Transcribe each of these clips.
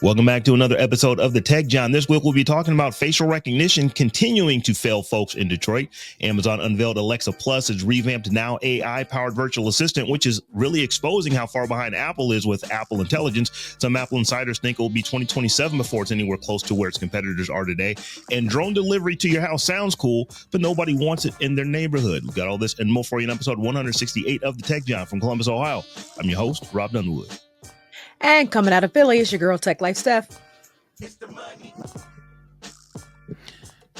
Welcome back to another episode of the Tech John. This week we'll be talking about facial recognition continuing to fail folks in Detroit. Amazon unveiled Alexa Plus, its revamped now AI-powered virtual assistant, which is really exposing how far behind Apple is with Apple Intelligence. Some Apple insiders think it will be 2027 before it's anywhere close to where its competitors are today. And drone delivery to your house sounds cool, but nobody wants it in their neighborhood. We've got all this and more for you in episode 168 of the Tech John from Columbus, Ohio. I'm your host, Robb Dunewood. And coming out of Philly is your girl Tech Life Steph. It's the money.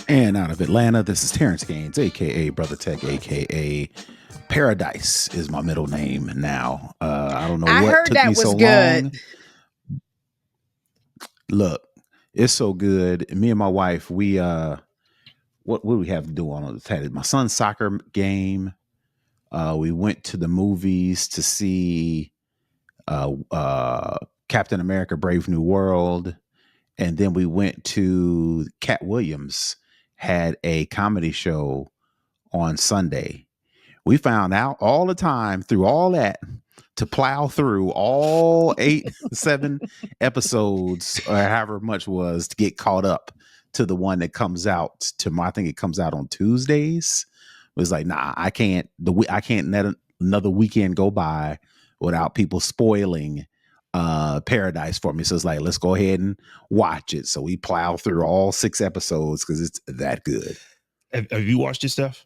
And out of Atlanta, this is Terrance Gaines, aka Brother Tech, aka Paradise is my middle name now. I don't know I what heard took that me was so good. long. Look, it's so good. Me and my wife, we what do we have to do on the my son's soccer game? We went to the movies to see Captain America Brave New World, and then we went to Cat Williams had a comedy show on Sunday. We found out all the time through all that to plow through all 7 episodes or however much was to get caught up to the one that comes out tomorrow. I think it comes out on Tuesdays. It was like, nah, I can't let another weekend go by without people spoiling Paradise for me. So it's like, let's go ahead and watch it. So we plow through all 6 episodes because it's that good. Have you watched this stuff?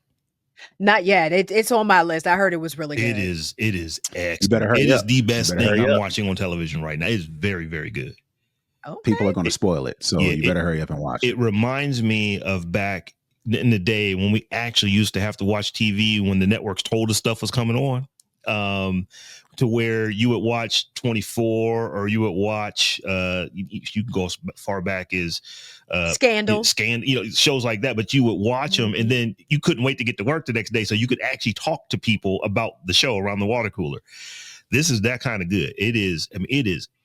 Not yet. It's on my list. I heard it was really good. It is excellent. You better hurry It is up. the best You better thing hurry I'm up. watching on television right now. It's very, very good. Okay. People are going to spoil it. So Yeah, you better hurry up and watch it. It reminds me of back in the day when we actually used to have to watch TV when the networks told us stuff was coming on. To where you would watch 24 or you would watch you can go as far back as Scandal, shows like that, but you would watch them and then you couldn't wait to get to work the next day so you could actually talk to people about the show around the water cooler. This is that kind of good. It is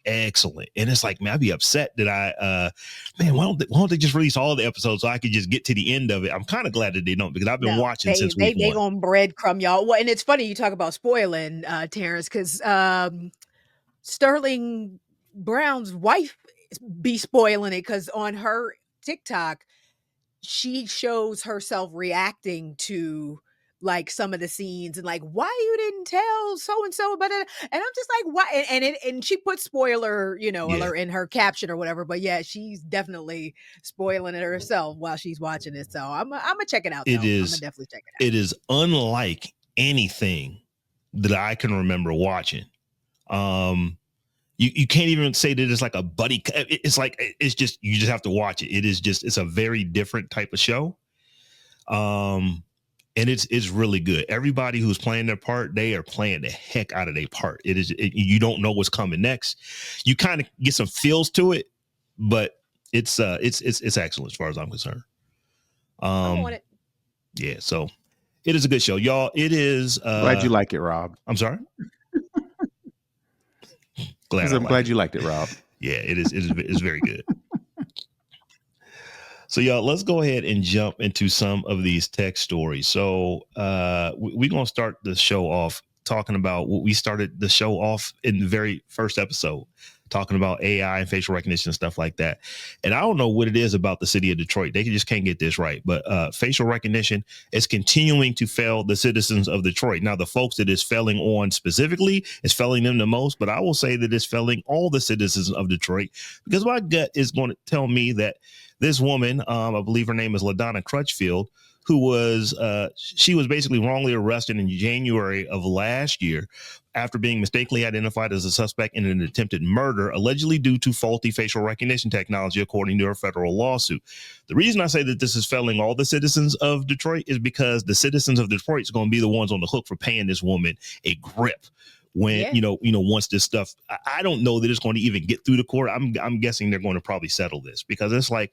excellent. And it's like, man, I'd be upset that why don't they just release all the episodes so I could just get to the end of it? I'm kind of glad that they don't, because I've been watching since week 1. They gonna breadcrumb y'all. Well, and it's funny you talk about spoiling, Terrance, because Sterling Brown's wife be spoiling it, because on her TikTok, she shows herself reacting to like some of the scenes and like, why you didn't tell so and so, but and I'm just like, why? And she put spoiler, alert in her caption or whatever. But yeah, she's definitely spoiling it herself while she's watching it. So I'm gonna check it out. I'm gonna definitely check it out. It is unlike anything that I can remember watching. You can't even say that it's like a buddy. It's like, it's just, you just have to watch it. It's a very different type of show. And it's really good. Everybody who's playing their part, they are playing the heck out of their part. You don't know what's coming next. You kind of get some feels to it, but it's excellent as far as I'm concerned. I want it. Yeah, so it is a good show, y'all. It is. Glad you like it, Rob. I'm sorry. I'm glad you liked it, Rob. Yeah, it's very good. So, y'all, let's go ahead and jump into some of these tech stories. So we're going to start the show off talking about what we started the show off in the very first episode, talking about AI and facial recognition and stuff like that. And I don't know what it is about the city of Detroit. They just can't get this right. But facial recognition is continuing to fail the citizens of Detroit. Now, the folks that it's failing on specifically is failing them the most. But I will say that it's failing all the citizens of Detroit, because my gut is going to tell me that this woman, I believe her name is LaDonna Crutchfield, who was she was basically wrongly arrested in January of last year after being mistakenly identified as a suspect in an attempted murder, allegedly due to faulty facial recognition technology, according to her federal lawsuit. The reason I say that this is failing all the citizens of Detroit is because the citizens of Detroit is going to be the ones on the hook for paying this woman a grip. When, once this stuff, I don't know that it's going to even get through the court. I'm guessing they're going to probably settle this, because it's like,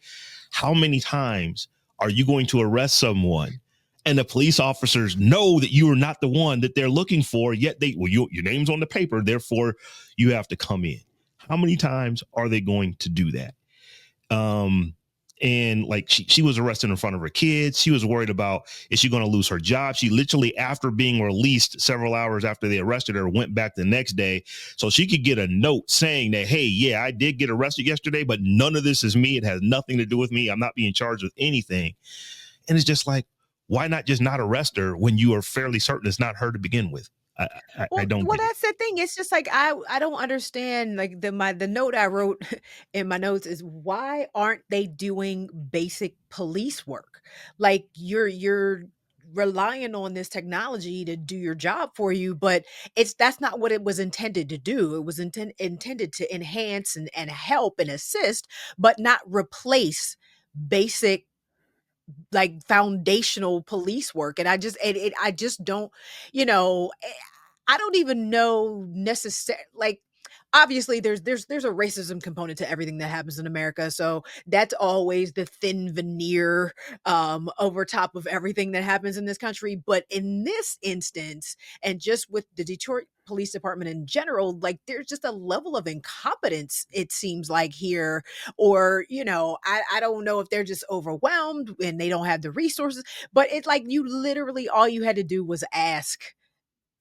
how many times are you going to arrest someone and the police officers know that you are not the one that they're looking for, yet your name's on the paper, therefore you have to come in? How many times are they going to do that? And like she was arrested in front of her kids. She was worried about, is she going to lose her job? She literally, after being released several hours after they arrested her, went back the next day so she could get a note saying that, hey, yeah, I did get arrested yesterday, but none of this is me. It has nothing to do with me. I'm not being charged with anything. And it's just like, why not just not arrest her when you are fairly certain it's not her to begin with? I don't Well, get it. that's the thing. It's just like I don't understand. Like the note I wrote in my notes is, why aren't they doing basic police work? Like you're relying on this technology to do your job for you, but that's not what it was intended to do. It was intended to enhance and help and assist, but not replace basic, like, foundational police work. And I just don't, I don't even know necessarily, like, obviously there's a racism component to everything that happens in America. So that's always the thin veneer over top of everything that happens in this country. But in this instance, and just with the Detroit Police Department in general, like, there's just a level of incompetence, it seems like, here. Or, I don't know if they're just overwhelmed and they don't have the resources. But it's like, you literally, all you had to do was ask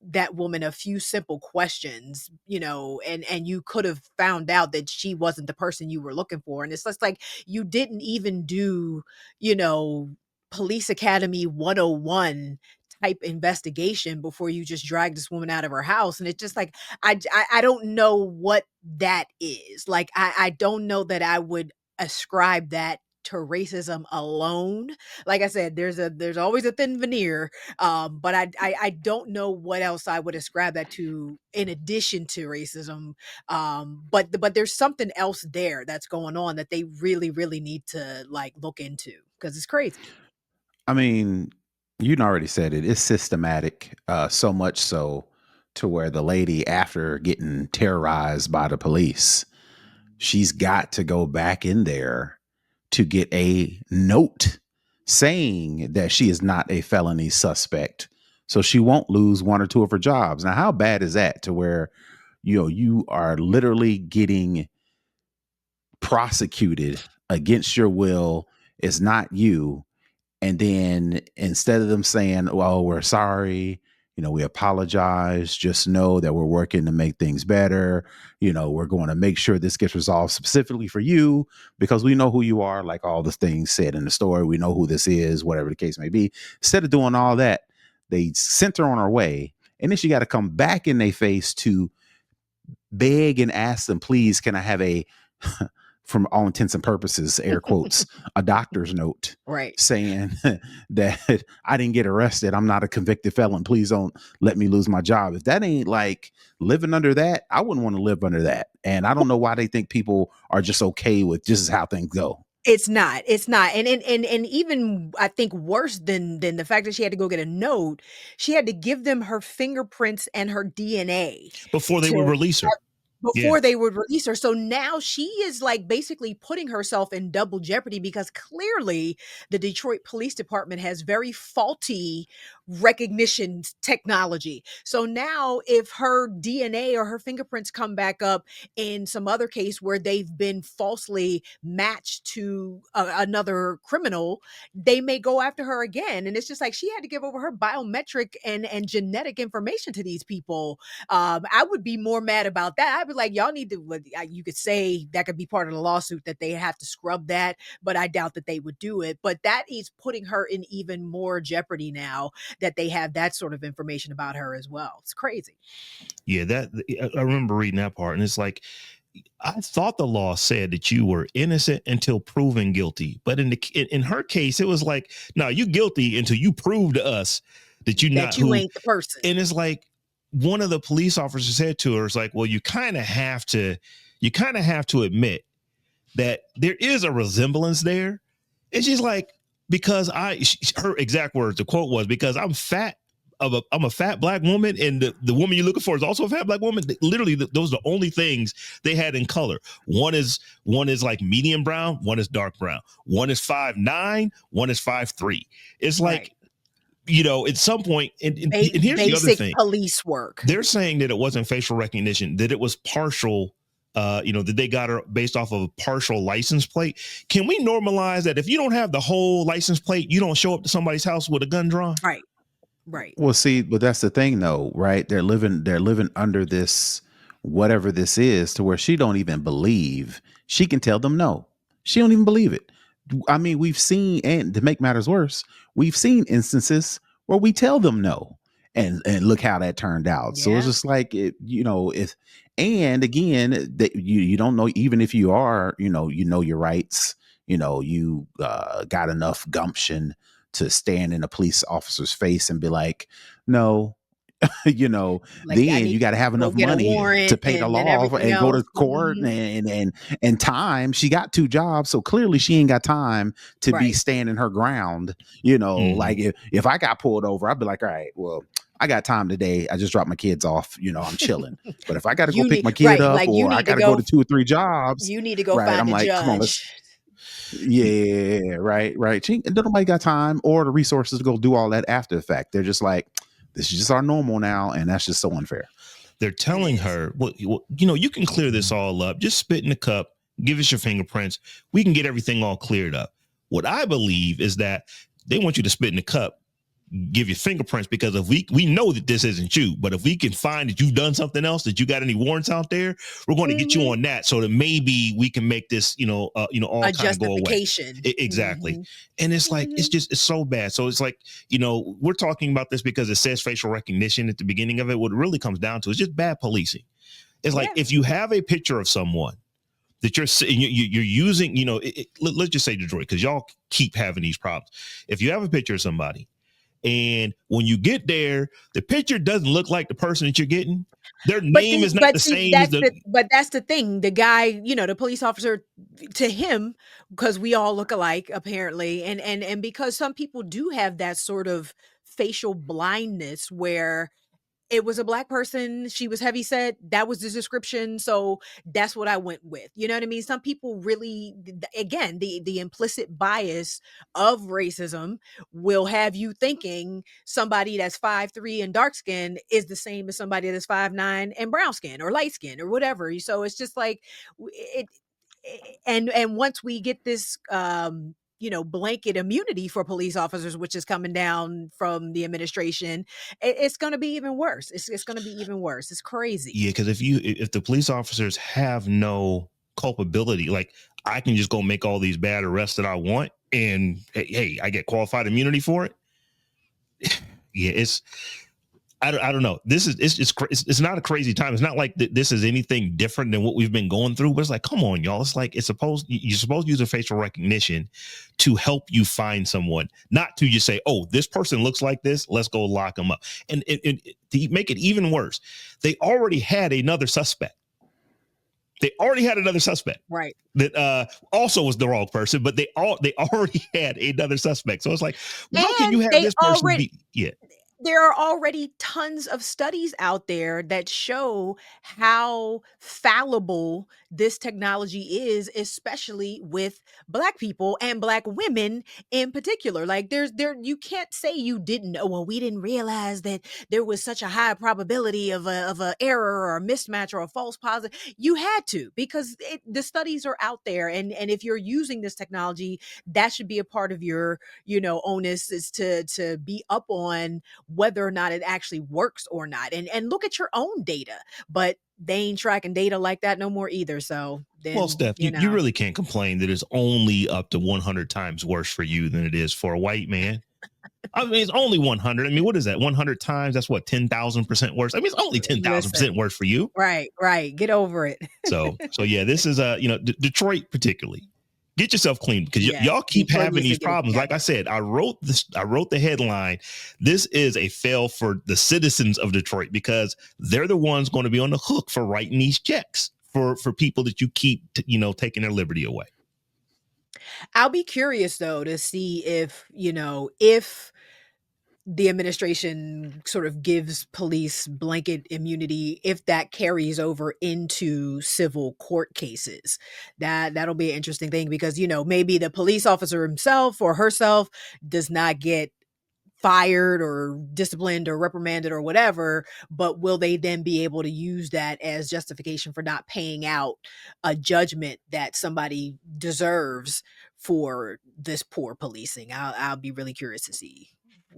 that woman a few simple questions, and you could have found out that she wasn't the person you were looking for. And it's just like, you didn't even do, you know, Police Academy 101 type investigation before you just dragged this woman out of her house. And it's just like, I don't know what that is. Like, I don't know that I would ascribe that to racism alone. Like I said, there's always a thin veneer, but I don't know what else I would ascribe that to in addition to racism. But there's something else there that's going on that they really, really need to, like, look into, because it's crazy. I mean, you already said it. It's systematic, so much so to where the lady, after getting terrorized by the police, she's got to go back in there to get a note saying that she is not a felony suspect, so she won't lose one or two of her jobs. Now, how bad is that, to where you are literally getting prosecuted against your will? It's not you. And then instead of them saying, well, we're sorry, we apologize, just know that we're working to make things better. We're going to make sure this gets resolved specifically for you because we know who you are, like all the things said in the story. We know who this is, whatever the case may be. Instead of doing all that, they sent her on her way. And then she got to come back in their face to beg and ask them, please, can I have a from all intents and purposes, air quotes, a doctor's note, Right. saying that I didn't get arrested. I'm not a convicted felon. Please don't let me lose my job. If that ain't like living under that, I wouldn't want to live under that. And I don't know why they think people are just okay with just how things go. It's not. It's not. And even, I think, worse than the fact that she had to go get a note, she had to give them her fingerprints and her DNA Before they would to release her. Yeah. before they would release her. So now she is, like, basically putting herself in double jeopardy, because clearly the Detroit Police Department has very faulty recognition technology. So now if her DNA or her fingerprints come back up in some other case where they've been falsely matched to another criminal, they may go after her again. And it's just like, she had to give over her biometric and genetic information to these people. I would be more mad about that. I'd be like, y'all need to, you could say that could be part of the lawsuit, that they have to scrub that, but I doubt that they would do it. But that is putting her in even more jeopardy now that they have that sort of information about her as well. It's crazy. Yeah, I remember reading that part, and it's like, I thought the law said that you were innocent until proven guilty, but in her case, it was like, no, you guilty until you prove to us that you ain't the person. And it's like, one of the police officers said to her, "It's like, well, you kind of have to admit that there is a resemblance there." And she's like, because her exact words, the quote was, because I'm fat. I'm a fat black woman, and the woman you're looking for is also a fat black woman. Literally, those are the only things they had in color. One is like medium brown, one is dark brown. One is 5'9", one is 5'3". It's like, at some point, and here's the other thing: police work. They're saying that it wasn't facial recognition, that it was partial that they got her based off of a partial license plate. Can we normalize that if you don't have the whole license plate, you don't show up to somebody's house with a gun drawn? Right. Right. Well, see, but that's the thing though, right? They're living under this whatever this is to where she don't even believe. She can tell them no. She don't even believe it. I mean, we've seen, and to make matters worse, we've seen instances where we tell them no. And look how that turned out. So it's Yeah. just like if and again that you don't know, even if you are, you know your rights, you got enough gumption to stand in a police officer's face and be like, no, Like, I then need you got to have to go enough get a money to warrant pay the and law everything and go to else. court and time. She got 2 jobs, so clearly she ain't got time to be Right. standing her ground. Mhm. Like if I got pulled over, I'd be like, all right, well, I got time today. I just dropped my kids off. I'm chilling. But if I got to go You pick need my kid right, up like, or I got to go to 2 or 3 jobs, you need to go right? find I'm a like, come on, let's. judge. Yeah, right, right. Nobody got time or the resources to go do all that after the fact. They're just like, this is just our normal now, and that's just so unfair. They're It telling is. her, well, you can clear this all up. Just spit in the cup, give us your fingerprints. We can get everything all cleared up. What I believe is that they want you to spit in the cup, give your fingerprints, because if we know that this isn't you, but if we can find that you've done something else, that you got any warrants out there, we're going to get you Mhm. on that, so that maybe we can make this all A kind of go away. justification. Exactly. Mhm. And it's like Mhm. it's so bad. So it's like, we're talking about this because it says facial recognition at the beginning of it. What it really comes down to is just bad policing. It's like, Yeah. if you have a picture of someone that you're using, let's just say Detroit, because y'all keep having these problems. If you have a picture of somebody, and when you get there, the picture doesn't look like the person that you're getting, their name is not But the see, same as the. that's the thing. The guy, the police officer, to him, because we all look alike apparently, and because some people do have that sort of facial blindness where it was a black person, she was heavy set, that was the description, so that's what I went with. You know what I mean? Some people really, again, the implicit bias of racism will have you thinking somebody that's 5'3" and dark skin is the same as somebody that's 5'9" and brown skin or light skin or whatever. So it's just like it and once we get this blanket immunity for police officers, which is coming down from the administration, it's going to be even worse. It's going to be even worse. It's crazy. Yeah, because if the police officers have no culpability, like, I can just go make all these bad arrests that I want, and hey, I get qualified immunity for it. Yeah, I don't know. This is it's not a crazy time. It's not like this is anything different than what we've been going through. But it's like, come on, y'all. It's like you're supposed to use a facial recognition to help you find someone, not to just say, oh, this person looks like this, let's go lock them up. And to make it even worse, they already had another suspect. Right. That also was the wrong person, but they already had another suspect. So it's like, how can you And have they this person already be? Yeah. there are already tons of studies out there that show how fallible this technology is, especially with black people and black women in particular. Like, you can't say you didn't know. Well, we didn't realize that there was such a high probability of a error or a mismatch or a false positive. You had to, because the studies are out there, and if you're using this technology, that should be a part of your onus, is to be up on whether or not it actually works or not, and look at your own data. But they ain't tracking data like that no more either. So Well, then, Steph, you really can't complain that it's only up to 100 times worse for you than it is for a white man. I mean, it's only 100. I mean, what is that? 100 times? That's what, 10,000% worse. I mean, it's only 10,000% listen, worse for you. right, get over it. So yeah, this is Detroit particularly. Get yourself clean, because Yes, y'all keep Detroit having needs these to get it problems. Like I together. said, I wrote the headline. This is a fail for the citizens of Detroit, because they're the ones going to be on the hook for writing these checks for people that you keep taking their liberty away. I'll be curious though to see if the administration sort of gives police blanket immunity, if that carries over into civil court cases. That'll be an interesting thing, because maybe the police officer himself or herself does not get fired or disciplined or reprimanded or whatever, but will they then be able to use that as justification for not paying out a judgment that somebody deserves for this poor policing? I'll be really curious to see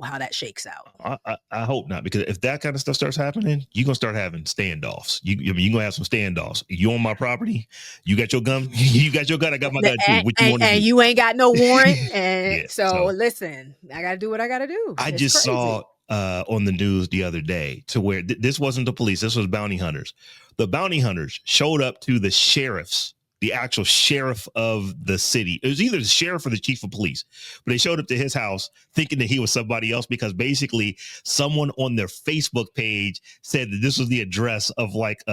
how that shakes out. I hope not, because if that kind of stuff starts happening, you're gonna start having standoffs. You're gonna have some standoffs. You on my property? You got your gun? You got your gun? I got my gun too. What you want to do? And you ain't got no warrant, and Yeah. so listen, I gotta do what I gotta do. I It's just crazy. saw on the news the other day to where this wasn't the police. This was bounty hunters. The bounty hunters showed up to the sheriff's, the actual sheriff of the city. It was either the sheriff or the chief of police, but they showed up to his house thinking that he was somebody else, because basically someone on their Facebook page said that this was the address of like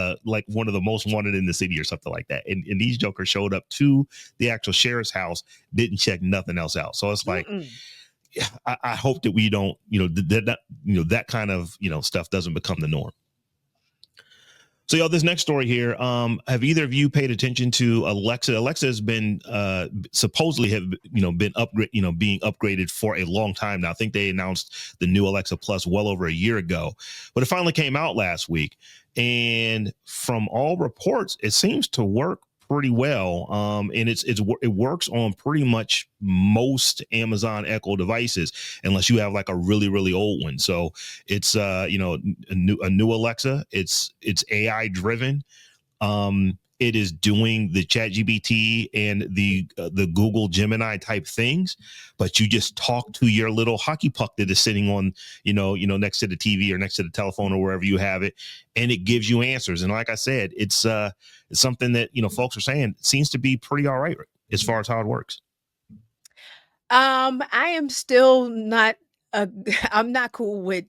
one of the most wanted in the city or something like that. And these jokers showed up to the actual sheriff's house, didn't check nothing else out. So it's like, I hope that we don't, that kind of, stuff doesn't become the norm. So, y'all, this next story here, have either of you paid attention to Alexa? Alexa has been supposedly being upgraded for a long time now. I think they announced the new Alexa Plus well over a year ago, but it finally came out last week. And from all reports, it seems to work pretty well. And it works on pretty much most Amazon Echo devices, unless you have like a really, really old one. So it's a new Alexa. It's AI driven. It is doing the ChatGPT and the Google Gemini type things, but you just talk to your little hockey puck that is sitting on, next to the TV or next to the telephone or wherever you have it, and it gives you answers. And like I said, it's something that folks are saying seems to be pretty all right as far as how it works. I am still not. I'm not cool with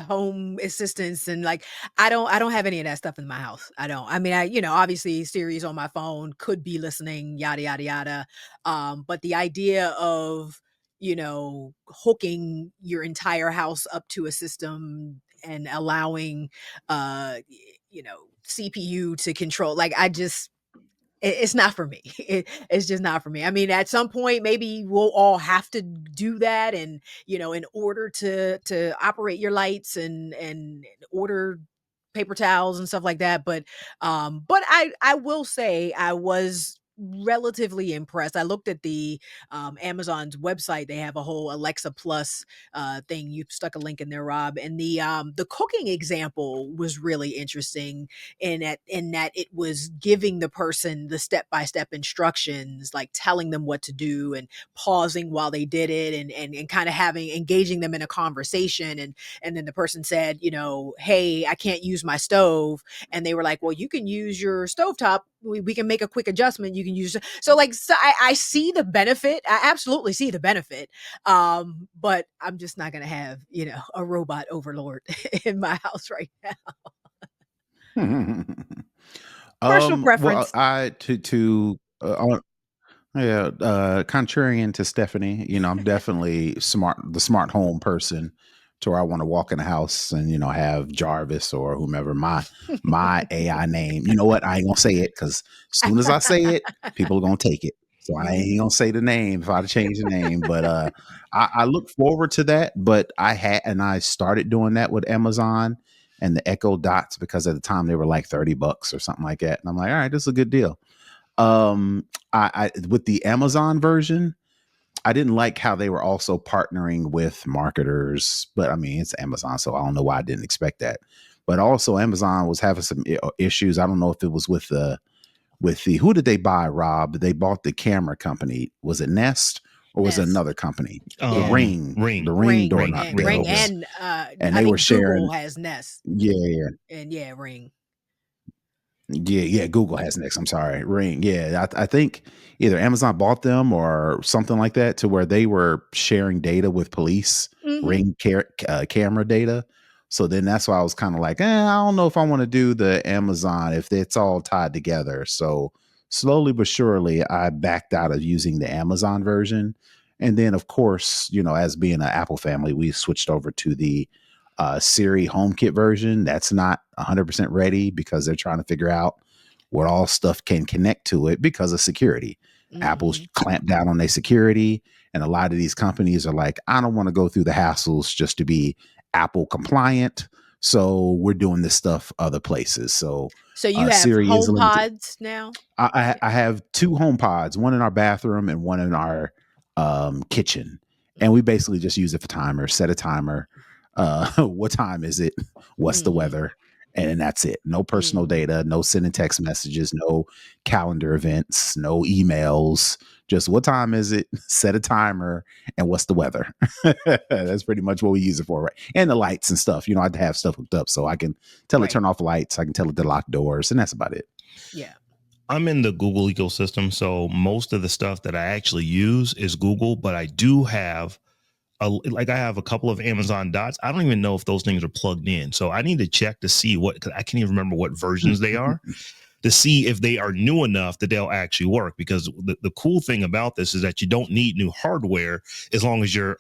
home assistance, and like I don't have any of that stuff in my house. I don't. I mean, obviously Siri's on my phone, could be listening, yada yada yada. But the idea of hooking your entire house up to a system and allowing CPU to control, like it's not for me. It's just not for me. I mean, at some point, maybe we'll all have to do that, and in order to operate your lights and order paper towels and stuff like that. But I will say I was relatively impressed. I looked at the Amazon's website. They have a whole Alexa Plus thing. You stuck a link in there, Rob, and the cooking example was really interesting in that it was giving the person the step-by-step instructions, like telling them what to do and pausing while they did it, and kind of engaging them in a conversation. And then the person said, hey, I can't use my stove. And they were like, well, you can use your stovetop. We can make a quick adjustment. You can use so I see the benefit. I absolutely see the benefit. But I'm just not gonna have a robot overlord in my house right now. Personal preference. Well, contrarian to Stephanie, I'm definitely the smart home person, to where I want to walk in the house and have Jarvis or whomever my AI name. You know what? I ain't gonna say it, because as soon as I say it, people are gonna take it. So I ain't gonna say the name if I change the name. But I look forward to that. But I started doing that with Amazon and the Echo Dots, because at the time they were like $30 or something like that. And I'm like, all right, this is a good deal. I with the Amazon version, I didn't like how they were also partnering with marketers, but I mean, it's Amazon, so I don't know why I didn't expect that. But also Amazon was having some issues. I don't know if it was with the who did they buy, Rob? They bought the camera company. Was it Nest or was it Nest. another company? The Ring doorknob. Ring, and they were sharing. Google has Nest. Yeah. And Ring. Yeah. Google has Nest. I'm sorry, Ring. Yeah, I think either Amazon bought them or something like that, to where they were sharing data with police, Ring camera data. So then that's why I was kind of like, I don't know if I want to do the Amazon if it's all tied together. So slowly but surely, I backed out of using the Amazon version. And then, of course, as being an Apple family, we switched over to the Siri HomeKit version. That's not 100% ready, because they're trying to figure out where all stuff can connect to it because of security. Apple's clamped down on their security, and a lot of these companies are like, I don't want to go through the hassles just to be Apple compliant. So we're doing this stuff other places. So you have Siri is limited. HomePods now? I have 2 HomePods, one in our bathroom and one in our kitchen. And we basically just use it for timers, set a timer. What time is it? What's the weather? And that's it. No personal data, no sending text messages, no calendar events, no emails. Just what time is it? Set a timer, and what's the weather? That's pretty much what we use it for, right? And the lights and stuff. I have to have stuff hooked up so I can tell it turn off lights. I can tell it to lock doors, and that's about it. Yeah. I'm in the Google ecosystem, so most of the stuff that I actually use is Google, but I do have I have a couple of Amazon Dots. I don't even know if those things are plugged in. So I need to check to see because I can't even remember what versions they are to see if they are new enough that they'll actually work. Because the cool thing about this is that you don't need new hardware as long as your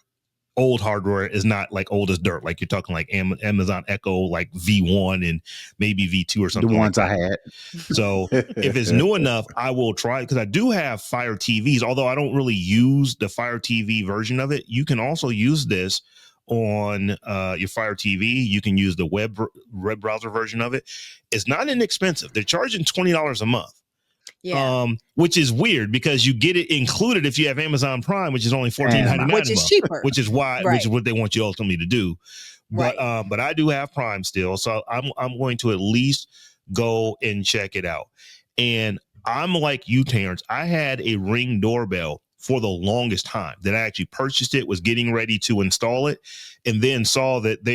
old hardware is not like old as dirt. Like you're talking like Amazon Echo, like V1 and maybe V2 or something. The ones like I had. So if it's new enough, I will try, because I do have Fire TVs, although I don't really use the Fire TV version of it. You can also use this on your Fire TV. You can use the web browser version of it. It's not inexpensive. They're charging $20 a month. Yeah. Which is weird because you get it included if you have Amazon Prime, which is only $14.99 which is cheaper. which is what they want you ultimately to do. But but I do have Prime still, so I'm going to at least go and check it out. And I'm like you, Terrance. I had a Ring doorbell for the longest time. That I actually purchased it, was getting ready to install it, and then saw that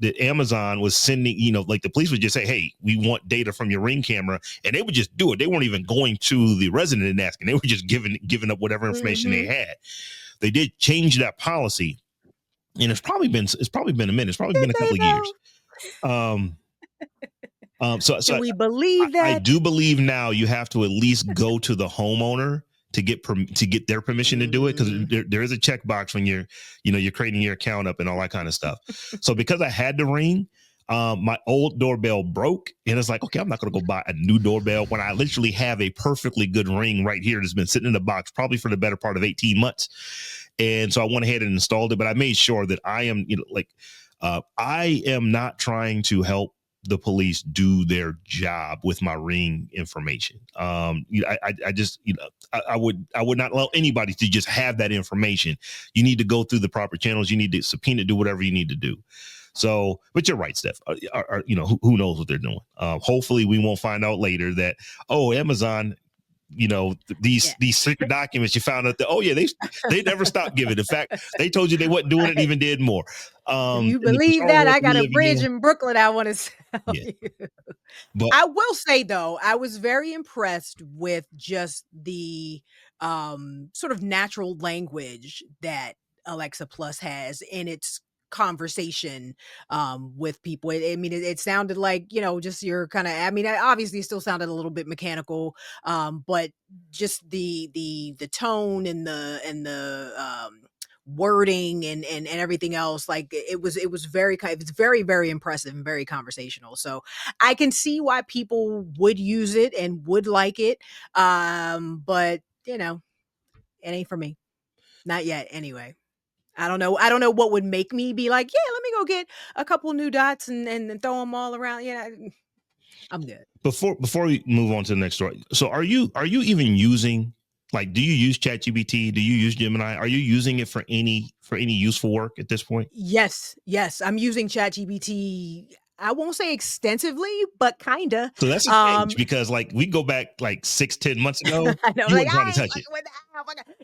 that Amazon was sending, like the police would just say, hey, we want data from your Ring camera. And they would just do it. They weren't even going to the resident and asking. They were just giving up whatever information they had. They did change that policy. And it's probably been a minute. It's probably been a couple of years. So do we believe that? I do believe now you have to at least go to the homeowner to get their permission to do it, because there is a checkbox when you're creating your account up and all that kind of stuff. So because I had the Ring, my old doorbell broke, and it's like, okay, I'm not going to go buy a new doorbell when I literally have a perfectly good Ring right here that's been sitting in the box probably for the better part of 18 months. And so I went ahead and installed it, but I made sure that I am, I am not trying to help the police do their job with my Ring information. I would not allow anybody to just have that information. You need to go through the proper channels. You need to subpoena, do whatever you need to do. So, but you're right, Steph. Who knows what they're doing? Hopefully, we won't find out later that, Amazon, these secret documents you found out that, they never stopped giving. In fact, they told you they wasn't doing it and even did more. Do you believe that? I got a bridge in Brooklyn I want to sell you. But I will say, though, I was very impressed with just the sort of natural language that Alexa Plus has in its conversation with people. It sounded like, just your kind of, obviously it still sounded a little bit mechanical, but just the tone and the wording and everything else, like it was very very impressive and very conversational. So I can see why people would use it and would like it, but it ain't for me, not yet anyway. I don't know what would make me be like, yeah, let me go get a couple new dots and throw them all around. I'm good. Before we move on to the next story, so are you even using, like, do you use ChatGPT? Do you use Gemini? Are you using it for any useful work at this point? Yes, I'm using ChatGPT. I won't say extensively, but kinda. So that's a change, because like we go back like 6-10 months ago, I know, you weren't trying to touch it.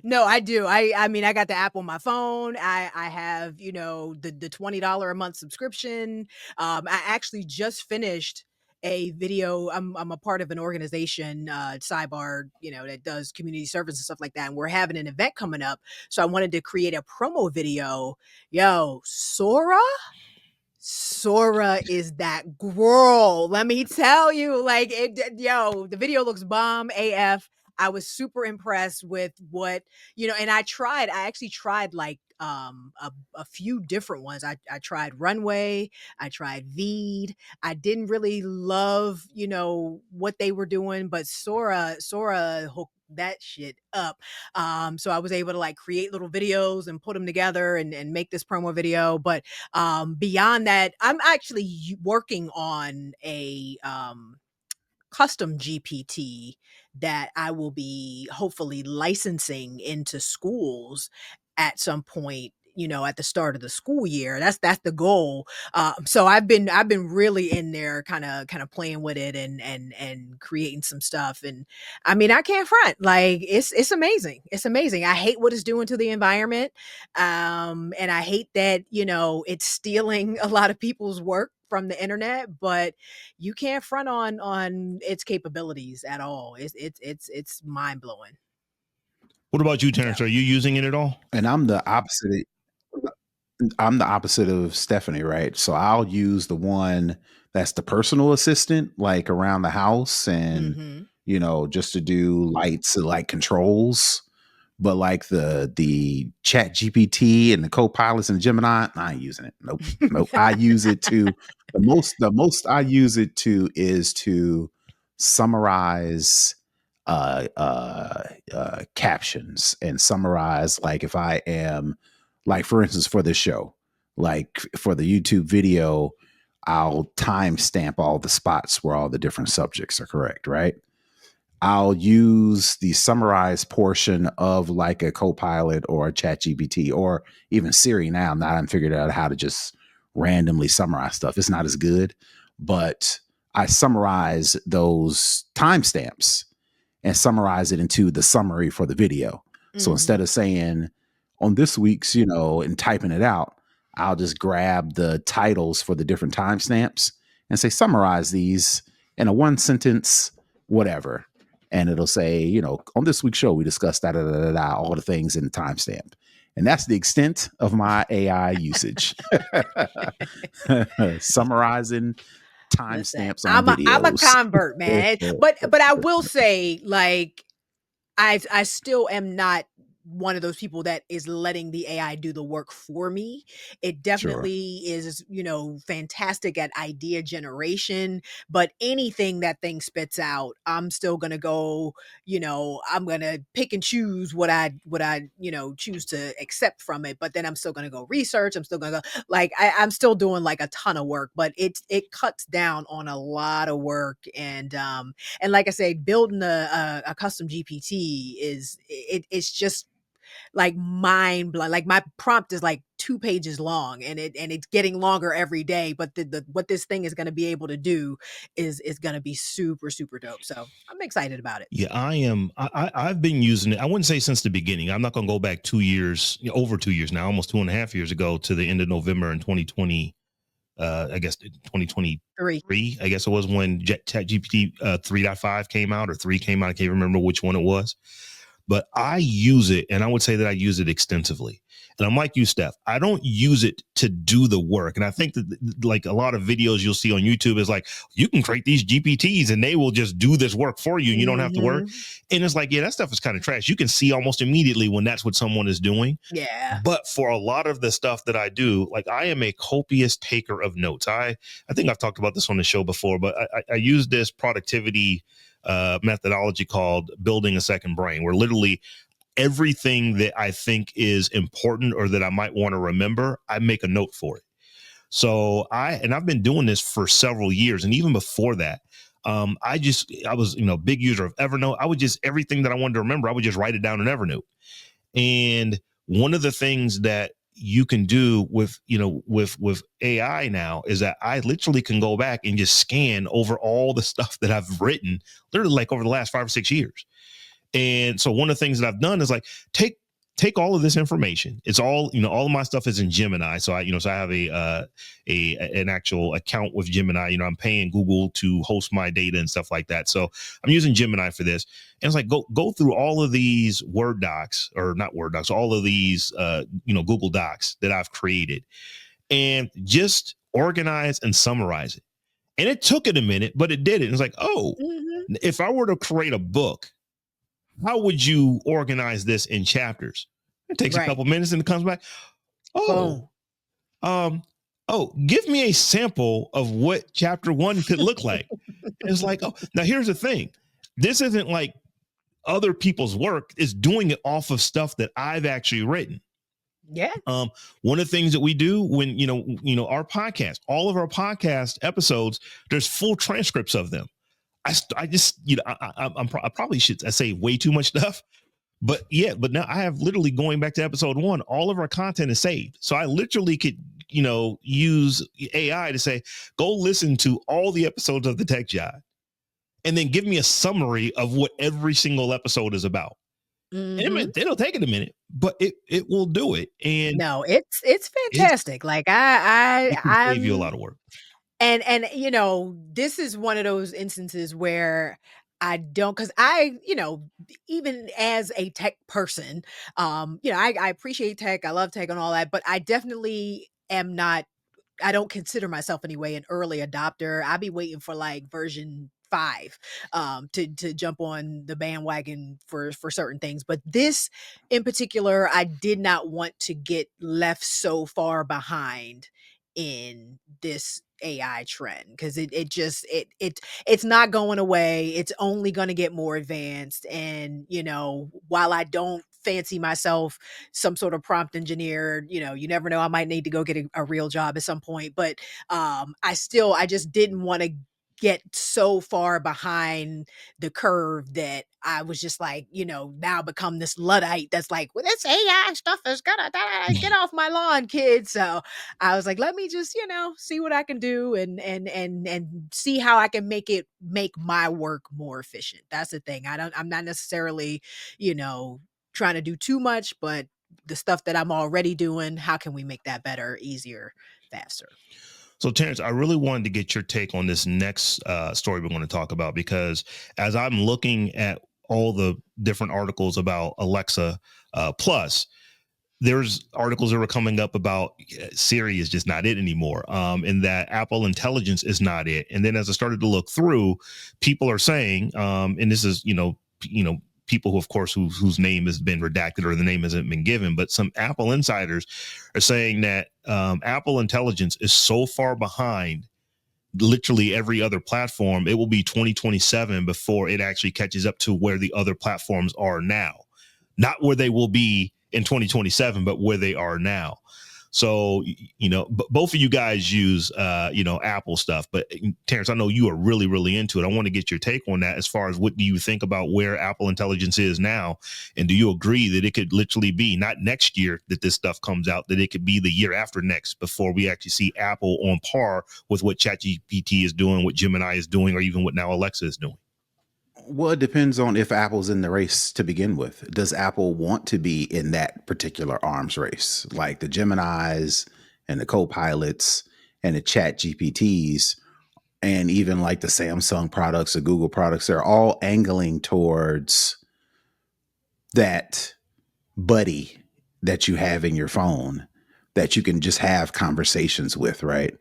No, I do. I mean, I got the app on my phone. I have, the $20 a month subscription. I actually just finished a video. I'm a part of an organization, Sidebar, that does community service and stuff like that. And we're having an event coming up. So I wanted to create a promo video. Sora is that girl. Let me tell you, the video looks bomb AF. I was super impressed with what, and I actually tried like a few different ones. I tried Runway, I tried Veed. I didn't really love, what they were doing, but Sora hooked that shit up. So I was able to like create little videos and put them together and make this promo video. But beyond that, I'm actually working on a custom GPT that I will be hopefully licensing into schools at some point, at the start of the school year. That's the goal. So I've been really in there kind of playing with it and creating some stuff. And I mean, I can't front. Like it's amazing. It's amazing. I hate what it's doing to the environment. And I hate that, it's stealing a lot of people's work from the internet, but you can't front on its capabilities at all. It's mind blowing. What about you, Terrance? So. Are you using it at all? And I'm the opposite. I'm the opposite of Stephanie, right? So I'll use the one that's the personal assistant, like around the house and, just to do lights, like controls. But like the Chat GPT and the Copilots and Gemini, I ain't using it. Nope, nope. I use it to the most I use it to is to summarize captions and summarize, like if I am, like for instance, for this show, like for the YouTube video, I'll timestamp all the spots where all the different subjects are correct, right? I'll use the summarized portion of like a Copilot or a Chat GPT or even Siri now. Now I'm figured out how to just randomly summarize stuff. It's not as good, but I summarize those timestamps and summarize it into the summary for the video. So instead of saying on this week's, and typing it out, I'll just grab the titles for the different timestamps and say, summarize these in a one sentence, whatever. And it'll say, on this week's show, we discussed all the things in the timestamp. And that's the extent of my AI usage. Summarizing timestamps on videos. I'm a convert, man. But I will say, like, I still am not one of those people that is letting the AI do the work for me. It definitely is, fantastic at idea generation, but anything that thing spits out, I'm still going to go, I'm going to pick and choose what I choose to accept from it. But then I'm still going to go research. I'm still going to go, like, I'm still doing like a ton of work, but it cuts down on a lot of work. And like I say, building a custom GPT it's just like mind blowing. Like my prompt is like 2 pages long, and it's getting longer every day. But the what this thing is going to be able to do is going to be super super dope. So I'm excited about it. Yeah, I am. I've been using it. I wouldn't say since the beginning. I'm not going to go back 2 years, over 2 years now, almost 2.5 years ago, to the end of November in 2020. I guess 2023. I guess it was when ChatGPT 3.5 came out or 3 came out. I can't remember which one it was. But I use it, and I would say that I use it extensively. And I'm like you, Steph. I don't use it to do the work. And I think that like a lot of videos you'll see on YouTube is like, you can create these GPTs and they will just do this work for you and you don't have to work. And it's like, yeah, that stuff is kind of trash. You can see almost immediately when that's what someone is doing. Yeah. But for a lot of the stuff that I do, like I am a copious taker of notes. I think I've talked about this on the show before, but I use this productivity methodology called building a second brain, where literally everything that I think is important or that I might want to remember, I make a note for it. So I've been doing this for several years. And even before that, I was, big user of Evernote. I would just, everything that I wanted to remember, I would just write it down in Evernote. And one of the things that you can do with AI now is that I literally can go back and just scan over all the stuff that I've written, literally like over the last 5 or 6 years. And so one of the things that I've done is like take all of this information. It's all, all of my stuff is in Gemini. So I have an actual account with Gemini. I'm paying Google to host my data and stuff like that. So I'm using Gemini for this. And it's like, go through all of these Word docs, or not Word docs, all of these, Google Docs that I've created, and just organize and summarize it. And it took it a minute, but it did it. And it's like, if I were to create a book how would you organize this in chapters? It takes a couple minutes and it comes back. Oh, give me a sample of what chapter 1 could look like. And it's like, oh, now here's the thing. This isn't like other people's work. It's doing it off of stuff that I've actually written. Yeah. One of the things that we do when, our podcast, all of our podcast episodes, there's full transcripts of them. I just, I probably should say way too much stuff, but now I have literally going back to episode 1, all of our content is saved. So I literally could, use AI to say, go listen to all the episodes of the Tech Jive and then give me a summary of what every single episode is about. Mm-hmm. It'll take it a minute, but it will do it. And no, it's fantastic. Like I save you a lot of work. And this is one of those instances where I don't, because I, even as a tech person, I appreciate tech, I love tech and all that, but I definitely am not, I don't consider myself anyway an early adopter. I'll be waiting for like version 5 to jump on the bandwagon for certain things. But this in particular, I did not want to get left so far behind in this AI trend, because it's not going away. It's only going to get more advanced. And while I don't fancy myself some sort of prompt engineer, you never know, I might need to go get a real job at some point, but I just didn't want to get so far behind the curve that I was just like, now become this Luddite that's like, well, this AI stuff is gonna get off my lawn, kids. So I was like, let me just, see what I can do and see how I can make my work more efficient. That's the thing. I'm not necessarily, trying to do too much, but the stuff that I'm already doing, how can we make that better, easier, faster? So, Terrance, I really wanted to get your take on this next story we're going to talk about, because as I'm looking at all the different articles about Alexa Plus, there's articles that were coming up about Siri is just not it anymore, and that Apple Intelligence is not it. And then as I started to look through, people are saying, and this is, people who, of course, whose name has been redacted or the name hasn't been given, but some Apple insiders are saying that Apple Intelligence is so far behind literally every other platform, it will be 2027 before it actually catches up to where the other platforms are now. Not where they will be in 2027, but where they are now. So, both of you guys use, Apple stuff, but Terrance, I know you are really, really into it. I want to get your take on that as far as what do you think about where Apple Intelligence is now? And do you agree that it could literally be not next year that this stuff comes out, that it could be the year after next before we actually see Apple on par with what ChatGPT is doing, what Gemini is doing, or even what now Alexa is doing? Well, it depends on if Apple's in the race to begin with. Does Apple want to be in that particular arms race? Like the Geminis and the Copilots and the Chat GPTs, and even like the Samsung products, the Google products, they're all angling towards that buddy that you have in your phone that you can just have conversations with, right?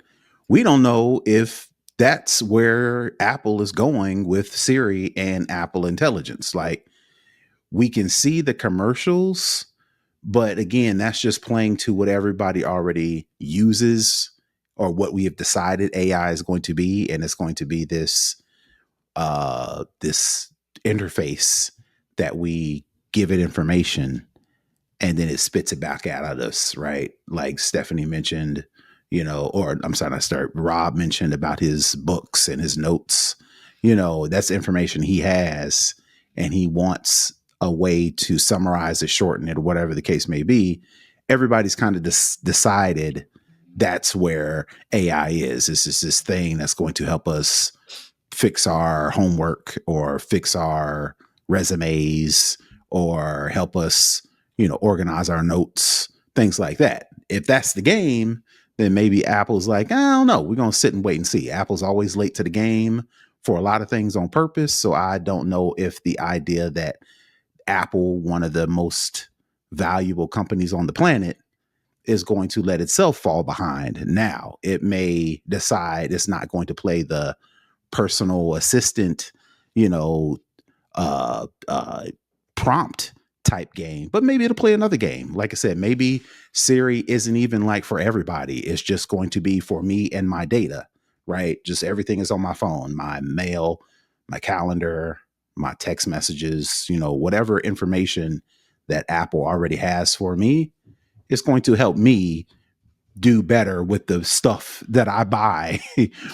We don't know if that's where Apple is going with Siri and Apple Intelligence. Like, we can see the commercials, but again, that's just playing to what everybody already uses or what we have decided AI is going to be. And it's going to be this interface that we give it information and then it spits it back out at us, right? Like Stephanie mentioned, Robb mentioned about his books and his notes. That's information he has, and he wants a way to summarize it, shorten it, or whatever the case may be. Everybody's kind of decided that's where AI is. This is this thing that's going to help us fix our homework or fix our resumes or help us, organize our notes, things like that. If that's the game, then maybe Apple's like, I don't know, we're going to sit and wait and see. Apple's always late to the game for a lot of things on purpose. So I don't know if the idea that Apple, one of the most valuable companies on the planet, is going to let itself fall behind. Now, it may decide it's not going to play the personal assistant, prompt type game, but maybe it'll play another game. Like I said, maybe Siri isn't even like for everybody. It's just going to be for me and my data, right? Just everything is on my phone, my mail, my calendar, my text messages, whatever information that Apple already has for me, it's going to help me do better with the stuff that I buy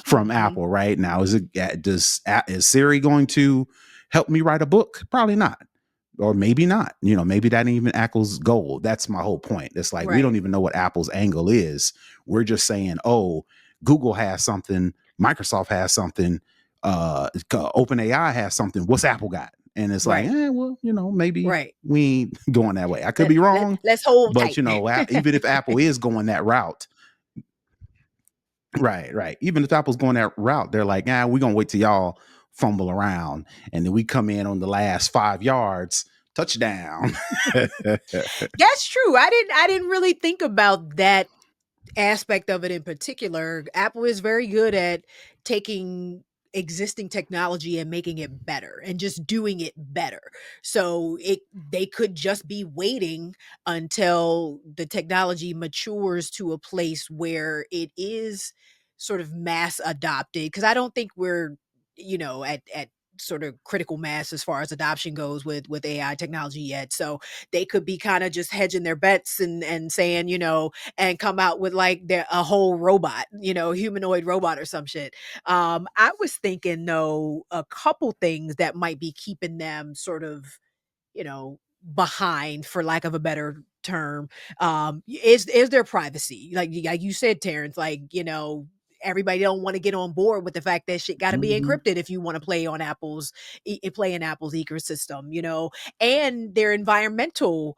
from Apple right now. Is Siri going to help me write a book? Probably not. Or maybe not. Maybe that ain't even Apple's goal. That's my whole point. It's like we don't even know what Apple's angle is. We're just saying, oh, Google has something, Microsoft has something, OpenAI has something. What's Apple got? And it's like, well, maybe we ain't going that way. I could be wrong. Let's hold but tight. Even if Apple is going that route, right. Even if Apple's going that route, they're like, we're gonna wait till y'all fumble around, and then we come in on the last 5 yards, touchdown. That's true. I didn't really think about that aspect of it in particular. Apple is very good at taking existing technology and making it better and just doing it better. So they could just be waiting until the technology matures to a place where it is sort of mass adopted, because I don't think we're at sort of critical mass as far as adoption goes with AI technology yet. So they could be kind of just hedging their bets and saying, and come out with like a whole robot, humanoid robot or some shit. I was thinking though, a couple things that might be keeping them sort of, behind, for lack of a better term, is their privacy. Like you said, Terrance, like, everybody don't want to get on board with the fact that shit got to be encrypted if you want to play on play in Apple's ecosystem, and their environmental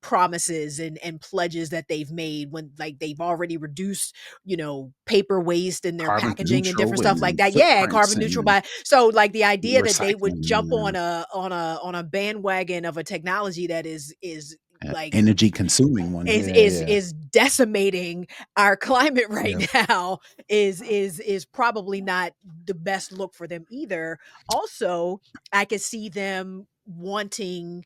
promises and pledges that they've made, when like they've already reduced paper waste in their Carbon packaging and different neutral stuff like and that. Yeah, carbon footprints neutral. and By so like the idea that they would jump recycling, on a bandwagon of a technology that is like energy consuming one. is decimating our climate right Yeah. now is probably not the best look for them either. Also, I could see them wanting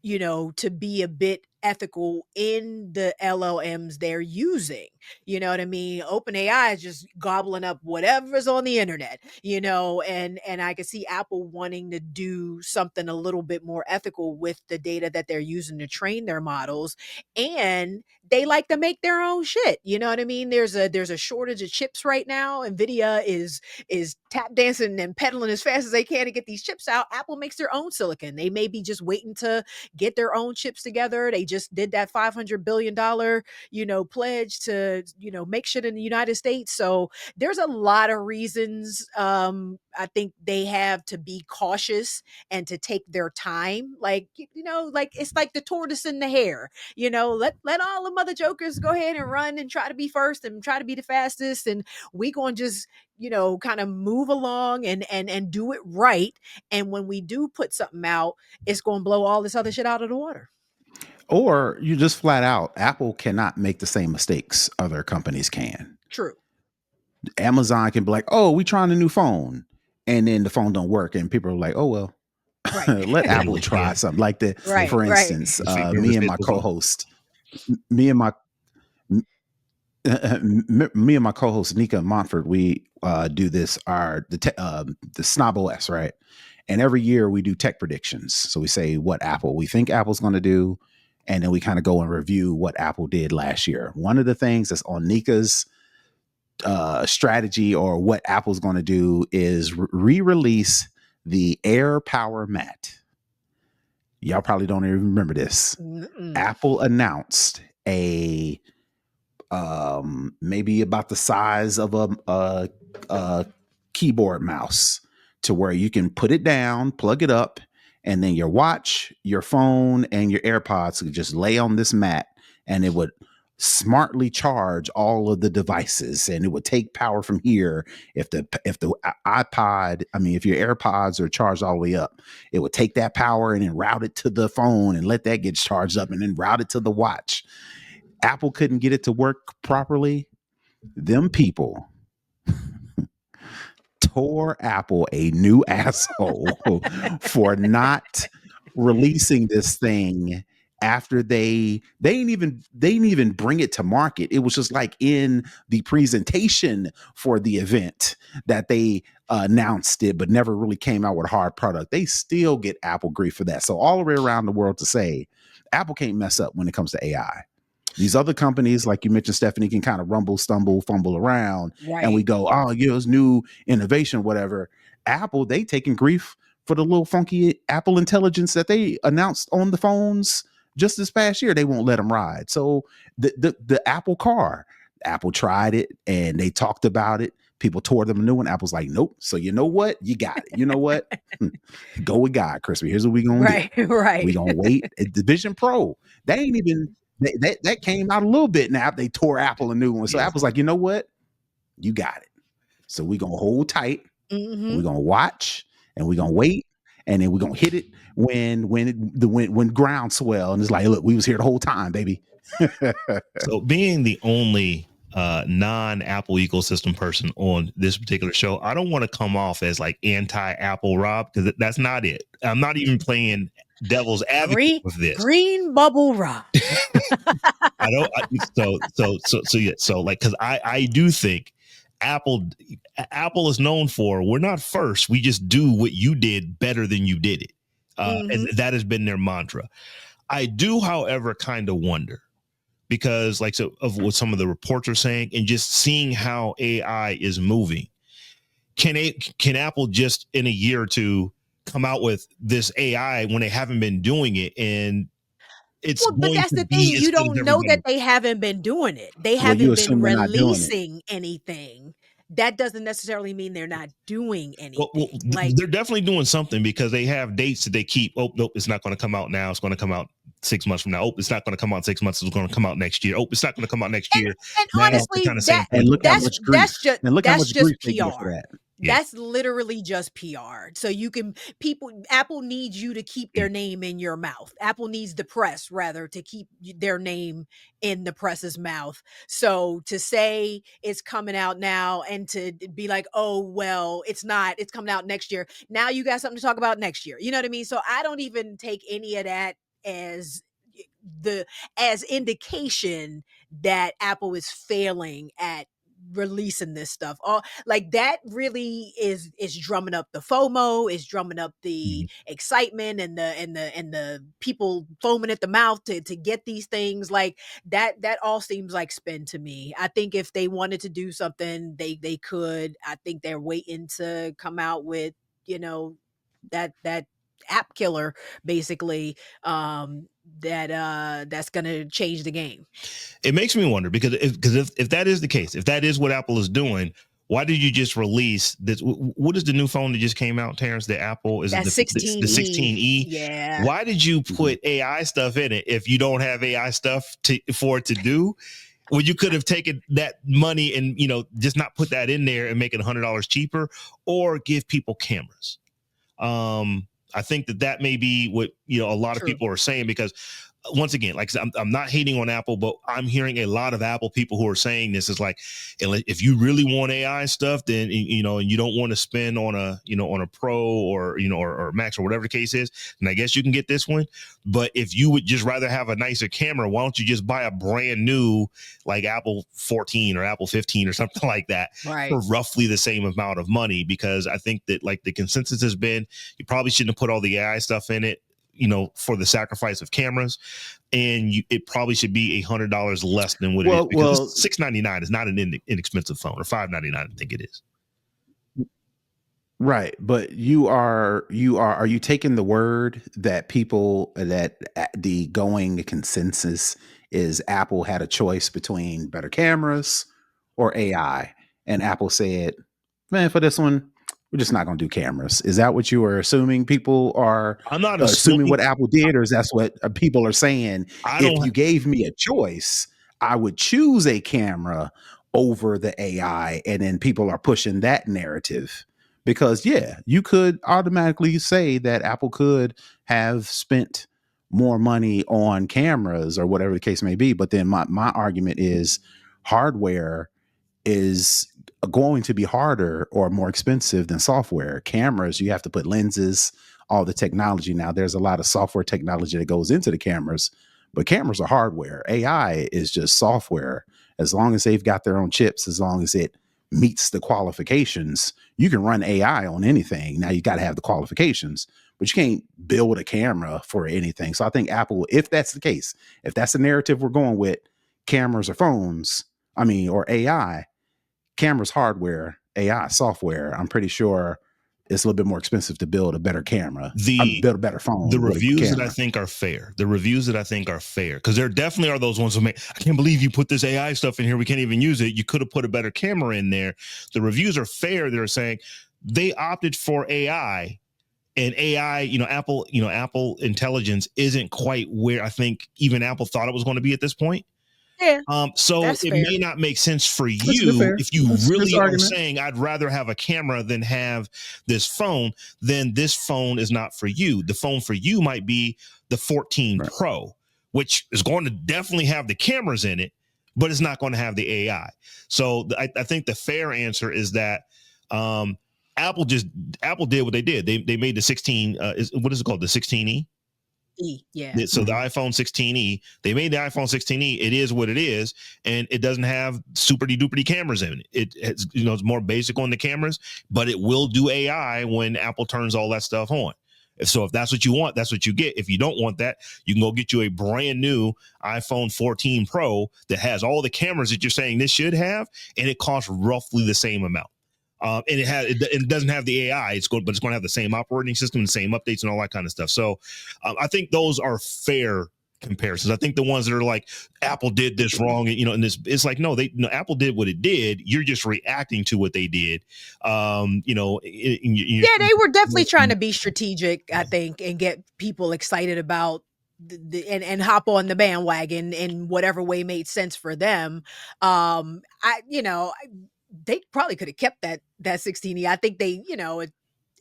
to be a bit ethical in the LLMs they're using. You know what I mean? OpenAI is just gobbling up whatever's on the internet, and I can see Apple wanting to do something a little bit more ethical with the data that they're using to train their models. And they like to make their own shit. You know what I mean? There's a shortage of chips right now. Nvidia is tap dancing and pedaling as fast as they can to get these chips out. Apple makes their own silicon. They may be just waiting to get their own chips together. They just did that $500 billion, pledge to, make shit in the United States. So there's a lot of reasons I think they have to be cautious and to take their time. Like, like it's like the tortoise and the hare, let all the mother jokers go ahead and run and try to be first and try to be the fastest. And we gonna just, kind of move along and do it right. And when we do put something out, it's going to blow all this other shit out of the water. Or you just flat out, Apple cannot make the same mistakes other companies can. True. Amazon can be like, oh, we trying a new phone, and then the phone don't work, and people are like, oh well, let Apple try something like that. Right, For instance, me and my co-host Nika Montfort, we do this the Snob OS, right? And every year we do tech predictions. So we say what Apple we think Apple's going to do, and then we kind of go and review what Apple did last year. One of the things that's on Nika's strategy, or what Apple's going to do, is re-release the Air Power Mat. Y'all probably don't even remember this. Apple announced a maybe about the size of a keyboard mouse, to where you can put it down, plug it up, and then your watch, your phone, and your AirPods could just lay on this mat, and it would smartly charge all of the devices, and it would take power from here. If the if your AirPods are charged all the way up, it would take that power and then route it to the phone and let that get charged up, and then route it to the watch. Apple couldn't get it to work properly. Them people tore Apple a new asshole for not releasing this thing after they didn't even bring it to market. It was just like in the presentation for the event that they announced it, but never really came out with a hard product. They still get Apple grief for that. So all the way around the world to say Apple can't mess up when it comes to AI. These other companies, like you mentioned, Stephanie, can kind of rumble, stumble, fumble around, and we Right. go, "Oh, yeah, it's new innovation, whatever." Apple, they taking grief for the little funky Apple Intelligence that they announced on the phones just this past year. They won't let them ride. So the Apple car, Apple tried it and they talked about it. People tore them a new one. Apple's like, nope. So you know what? You got it. You know what? Go with God, Crispy. Here's what we gonna do. Right. We Right. gonna wait. The Vision Pro, they ain't even that came out a little bit now. They tore Apple a new one. So Yes. Apple's like, you know what? You got it. So we gonna hold tight and we're Hmm. gonna watch and we're gonna wait and then we're gonna hit it when groundswell and it's like, look, we was here the whole time, baby. So being the only non-Apple ecosystem person on this particular show, I don't want to come off as like anti-Apple, Rob, because that's not it. I'm not even playing devil's advocate with this. Green bubble Rob. I don't. Yeah. So like, because I do think Apple is known for, we're not first. We just do what you did better than you did it. And that has been their mantra. I do, however, kind of wonder, because like, so of what some of the reports are saying and just seeing how AI is moving, can Apple just in a year or two come out with this AI when they haven't been doing it, and it's Well, but going that's to the be thing. as You good as don't know that everybody? they haven't been doing it. They Well, you haven't been assume they're not doing it. releasing anything. That doesn't necessarily mean they're not doing Well, anything. Like, they're definitely doing something, because they have dates that they keep. Oh, nope, it's not going to come out now. It's going to come out 6 months from now. Oh, it's not going to come out 6 months. It's going to come out next year. Oh, it's not going to come out next and year. and That's the honestly, kind of same And thing. look how much grief. that's just They get for PR. that. Yeah. That's literally just PR. So you can Apple needs you to keep their name in your mouth. Apple needs the press rather to keep their name in the press's mouth. So to say it's coming out now and to be like, "Oh, well, it's not. It's coming out next year." Now you got something to talk about next year. You know what I mean? So I don't even take any of that as the as indication that Apple is failing at releasing this stuff. All like that really is drumming up the FOMO, is drumming up the excitement and the people foaming at the mouth to get these things. Like that all seems like spin to me. I think if they wanted to do something, they could. I think they're waiting to come out with, that app killer basically, that's gonna change the game. It makes me wonder, because if that is the case, if that is what Apple is doing, why did you just release this? What is the new phone that just came out, Terrance? The Apple, is it That the 16E. 16E? Yeah. Why did you put AI stuff in it if you don't have AI stuff for it to do? Well, you could have taken that money and just not put that in there and make it $100 cheaper, or give people cameras. I think that may be what a lot of True. people are saying, because once again, like I said, I'm not hating on Apple, but I'm hearing a lot of Apple people who are saying this is like, if you really want AI stuff, then and you don't want to spend on a Pro or or Max or whatever the case is, and I guess you can get this one. But if you would just rather have a nicer camera, why don't you just buy a brand new like Apple 14 or Apple 15 or something like that, Right. for roughly the same amount of money? Because I think that like the consensus has been, you probably shouldn't have put all the AI stuff in it, for the sacrifice of cameras, and it probably should be $100 less than what it is, because $699 is not an inexpensive phone, or $599, I think it is. Right, but are you taking the word that the going consensus is Apple had a choice between better cameras or AI, and Apple said, man, for this one, we're just not going to do cameras. Is that what you are assuming? People are I'm not assuming assuming what Apple did, or is that what people are saying? If don't you gave me a choice, I would choose a camera over the AI, and then people are pushing that narrative. Because you could automatically say that Apple could have spent more money on cameras or whatever the case may be. But then my argument is hardware is going to be harder or more expensive than software. Cameras, you have to put lenses, all the technology. Now, there's a lot of software technology that goes into the cameras, but cameras are hardware. AI is just software. As long as they've got their own chips, as long as it meets the qualifications, you can run AI on anything. Now, you got to have the qualifications, but you can't build a camera for anything. So I think Apple, if that's the case, if that's the narrative we're going with, cameras or phones, or AI, cameras hardware, AI software, I'm pretty sure it's a little bit more expensive to build a better camera. Build a better phone. The with a reviews that I camera. think are fair. The reviews that I think are fair, because there definitely are those ones who make, I can't believe you put this AI stuff in here. We can't even use it. You could have put a better camera in there. The reviews are fair. They're saying they opted for AI, and AI, Apple intelligence isn't quite where I think even Apple thought it was going to be at this point. Yeah, So that's it fair. may not make sense for That's you fair. if you That's really are argument. saying I'd rather have a camera than have this phone. Then this phone is not for you. The phone for you might be the 14 Right. Pro, which is going to definitely have the cameras in it, but it's not going to have the AI. So I think the fair answer is that Apple did what they did. They made the 16. What is it called? The 16e. Yeah. So the iPhone 16e, they made the iPhone 16e. It is what it is, and it doesn't have super duper cameras in it. It's it's more basic on the cameras, but it will do AI when Apple turns all that stuff on. So if that's what you want, that's what you get. If you don't want that, you can go get you a brand new iPhone 14 Pro that has all the cameras that you're saying this should have, and it costs roughly the same amount. And it doesn't have the AI. But it's going to have the same operating system, the same updates, and all that kind of stuff. So I think those are fair comparisons. I think the ones that are like Apple did this wrong, and this, it's like Apple did what it did. You're just reacting to what they did. Yeah, they were definitely trying to be strategic, I think, and get people excited about and hop on the bandwagon in whatever way made sense for them. They probably could have kept that 16E. I think they,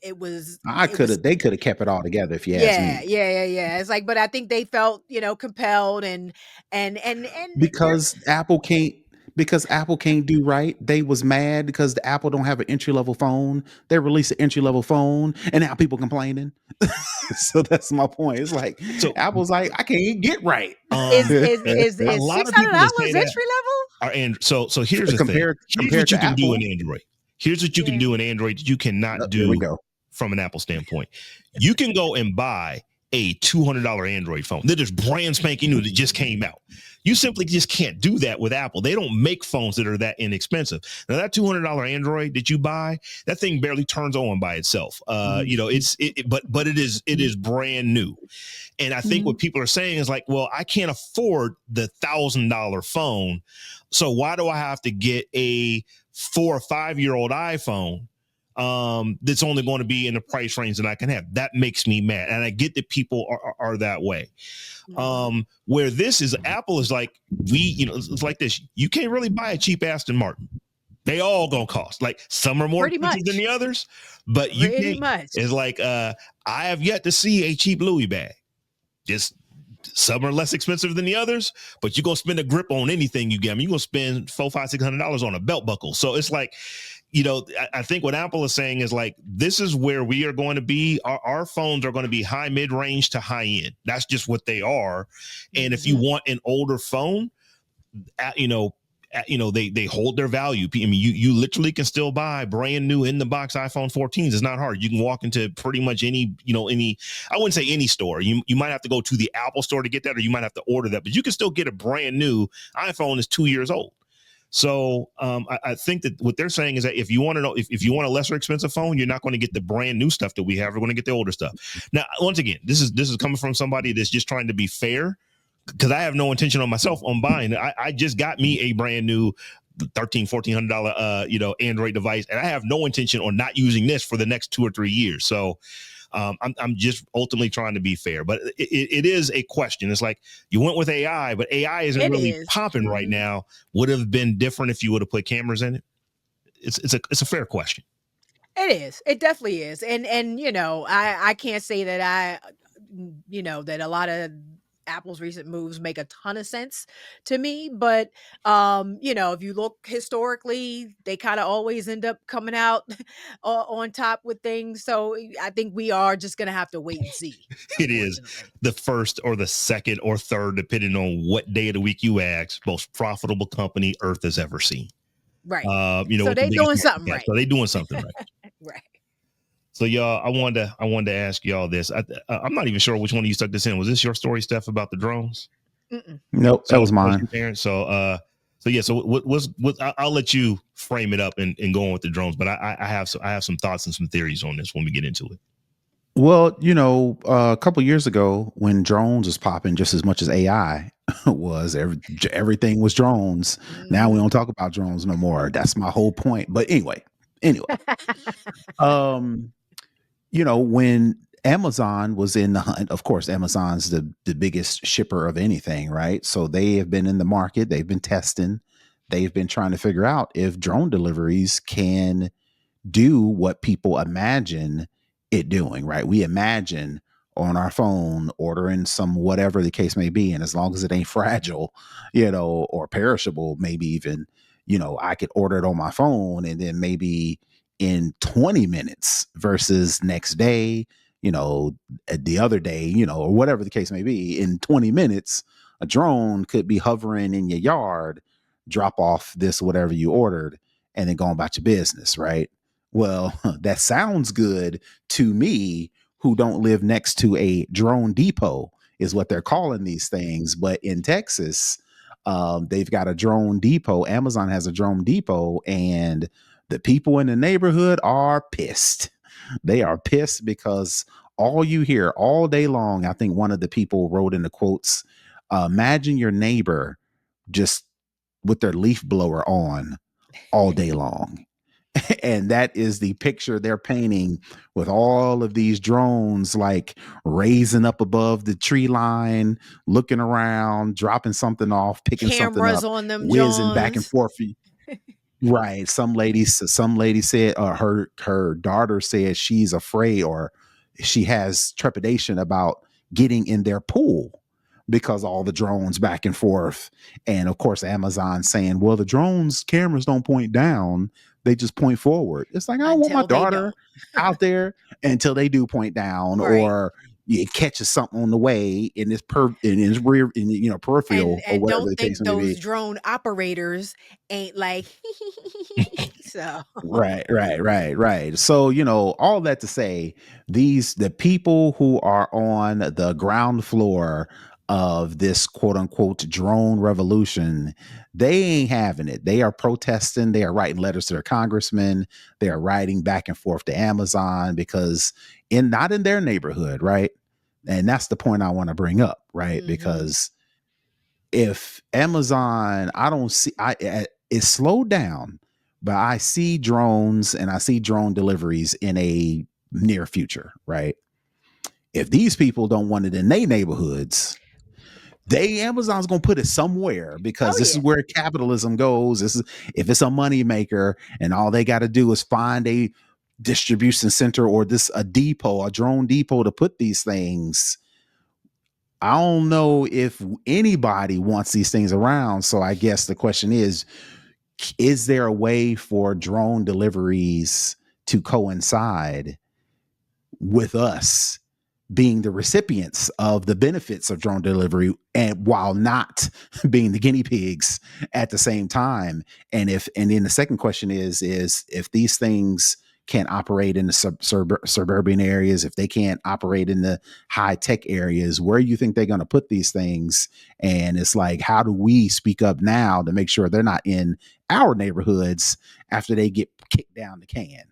it was They could have kept it all together if you ask yeah, me. yeah. It's like, but I think they felt, compelled and they're Because Apple can't do right. They was mad because the Apple don't have an entry level phone. They released an entry level phone, and now people complaining. So that's my point. It's like Apple's like, I can't get right. is a is lot six of hundred people that say dollars that entry level? are Android. So here's the thing. Here's what compared you to can do in Apple. Android. Here's what you can do in Android that you cannot There we do go. from an Apple standpoint. You can go and buy a $200 Android phone that is brand spanking new that just came out. You simply just can't do that with Apple. They don't make phones that are that inexpensive. Now that $200 Android that you buy, that thing barely turns on by itself. But it is brand new. And I think what people are saying is like, well, I can't afford the $1,000 phone. So why do I have to get a 4 or 5-year-old iPhone that's only going to be in the price range that I can have? That makes me mad. And I get that people are that way. Where this is, Apple is like, it's like this. You can't really buy a cheap Aston Martin. They all gonna cost. Like some are more expensive than the others, but you can't. It's like I have yet to see a cheap Louis bag. Just some are less expensive than the others, but you're gonna spend a grip on anything you get. I mean, you're gonna spend $400, $500, $600 on a belt buckle. So it's like, I think what Apple is saying is like, this is where we are going to be. Our phones are going to be high mid-range to high end. That's just what they are. And if you want an older phone, they hold their value. I mean, you literally can still buy brand new in the box iPhone 14s. It's not hard. You can walk into pretty much any, I wouldn't say any store. You might have to go to the Apple store to get that, or you might have to order that, but you can still get a brand new iPhone that's 2 years old. So I think that what they're saying is that if you want to know, if you want a lesser expensive phone, you're not going to get the brand new stuff that we have. We're going to get the older stuff. Now, once again, this is coming from somebody that's just trying to be fair, because I have no intention on myself on buying. I just got me a brand new $1,300-$1,400 Android device, and I have no intention on not using this for the next 2 or 3 years. So I'm just ultimately trying to be fair, but it is a question. It's like you went with AI, but AI isn't really popping right now. Would have been different if you would have put cameras in it. It's a fair question. It is. It definitely is. And I can't say that that a lot of Apple's recent moves make a ton of sense to me. But you know, if you look historically, they kind of always end up coming out on top with things. So I think we are just gonna have to wait and see. It is the first or the second or third, depending on what day of the week you ask, most profitable company Earth has ever seen. Right. You know, So they doing something right. So they doing something right. Right. So y'all, I wanted to ask y'all this. I'm not even sure which one of you stuck this in. Was this your story, Steph, about the drones? Nope, that was mine. So yeah. So I'll let you frame it up and go on with the drones. But I have some thoughts and some theories on this when we get into it. Well, you know, a couple years ago when drones was popping just as much as AI was, everything was drones. Now we don't talk about drones no more. That's my whole point. But anyway, you know, when Amazon was in the hunt, of course, Amazon's the biggest shipper of anything, right? So they have been in the market, they've been testing, they've been trying to figure out if drone deliveries can do what people imagine it doing, right? We imagine on our phone ordering some whatever the case may be, and as long as it ain't fragile, you know, or perishable, maybe even, you know, I could order it on my phone and then maybe in 20 minutes versus next day, you know, the other day, you know, or whatever the case may be, in 20 minutes, a drone could be hovering in your yard, drop off this whatever you ordered, and then go about your business, right? Well, that sounds good to me, who don't live next to a drone depot, is what they're calling these things. But in Texas, they've got a drone depot. Amazon has a drone depot, and the people in the neighborhood are pissed. They are pissed because all you hear all day long, I think one of the people wrote in the quotes, imagine your neighbor just with their leaf blower on all day long. And that is the picture they're painting, with all of these drones like raising up above the tree line, looking around, dropping something off, picking something Cameras up, on them whizzing back and Johns. forth. Right. Some lady said, her daughter said she's afraid, or she has trepidation about getting in their pool because all the drones back and forth. And of course, Amazon saying, well, the drones cameras don't point down, they just point forward. It's like, I don't want my Until they daughter out there until they do point down, Right. or it catches something on the way in his rear, in, you know, peripheral, or And whatever don't the think case may those be. drone operators ain't like so. Right. So, you know, all that to say, the people who are on the ground floor of this quote unquote drone revolution, they ain't having it. They are protesting. They are writing letters to their congressmen. They are writing back and forth to Amazon because not in their neighborhood, right? And that's the point I want to bring up, right? Because if Amazon, I don't see, it slowed down, but I see drones and I see drone deliveries in a near future, right? If these people don't want it in their neighborhoods, Amazon's gonna put it somewhere, because this is where capitalism goes. This is, if it's a money maker, and all they got to do is find a distribution center, or a depot, a drone depot, to put these things. I don't know if anybody wants these things around. So I guess the question is there a way for drone deliveries to coincide with us being the recipients of the benefits of drone delivery, and while not being the guinea pigs at the same time? And then the second question is if these things can't operate in the suburban areas, if they can't operate in the high tech areas, where you think they're going to put these things? And it's like, how do we speak up now to make sure they're not in our neighborhoods after they get kicked down the can?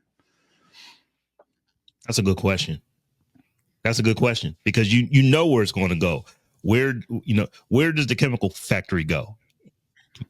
That's a good question. Because you know where it's going to go. Where does the chemical factory go?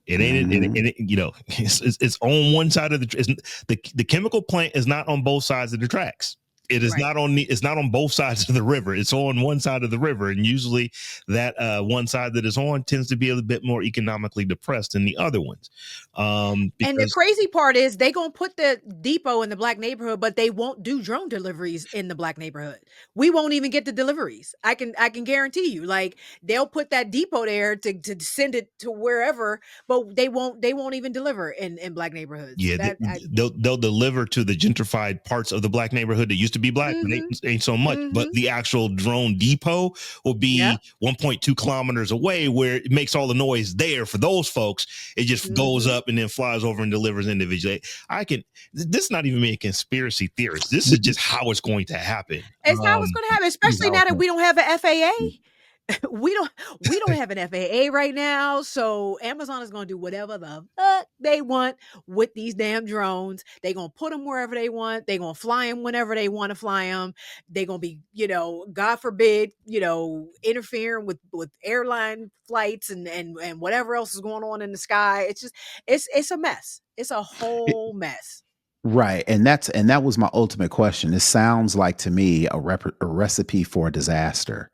It ain't, you know, it's on one side of the chemical plant is not on both sides of the tracks. It is not on it's not on both sides of the river. It's on one side of the river, and usually that one side that is on tends to be a little bit more economically depressed than the other ones. And the crazy part is they gonna put the depot in the black neighborhood, but they won't do drone deliveries in the black neighborhood. We won't even get the deliveries. I can guarantee you. Like they'll put that depot there to send it to wherever, but they won't even deliver in black neighborhoods. Yeah, they'll deliver to the gentrified parts of the black neighborhood that used to be black, but ain't so much. But the actual drone depot will be 1.2 kilometers away, where it makes all the noise there for those folks. It just goes up and then flies over and delivers individually. This is not even me a conspiracy theorist. This is just how it's going to happen. It's how it's going to happen, especially now that we don't have an FAA. We don't have an FAA right now, so Amazon is going to do whatever the fuck they want with these damn drones. They're going to put them wherever they want. They're going to fly them whenever they want to fly them. They're going to be, God forbid, interfering with airline flights and whatever else is going on in the sky. It's just it's a mess. It's a whole mess. Right. And that was my ultimate question. It sounds like to me a recipe for a disaster.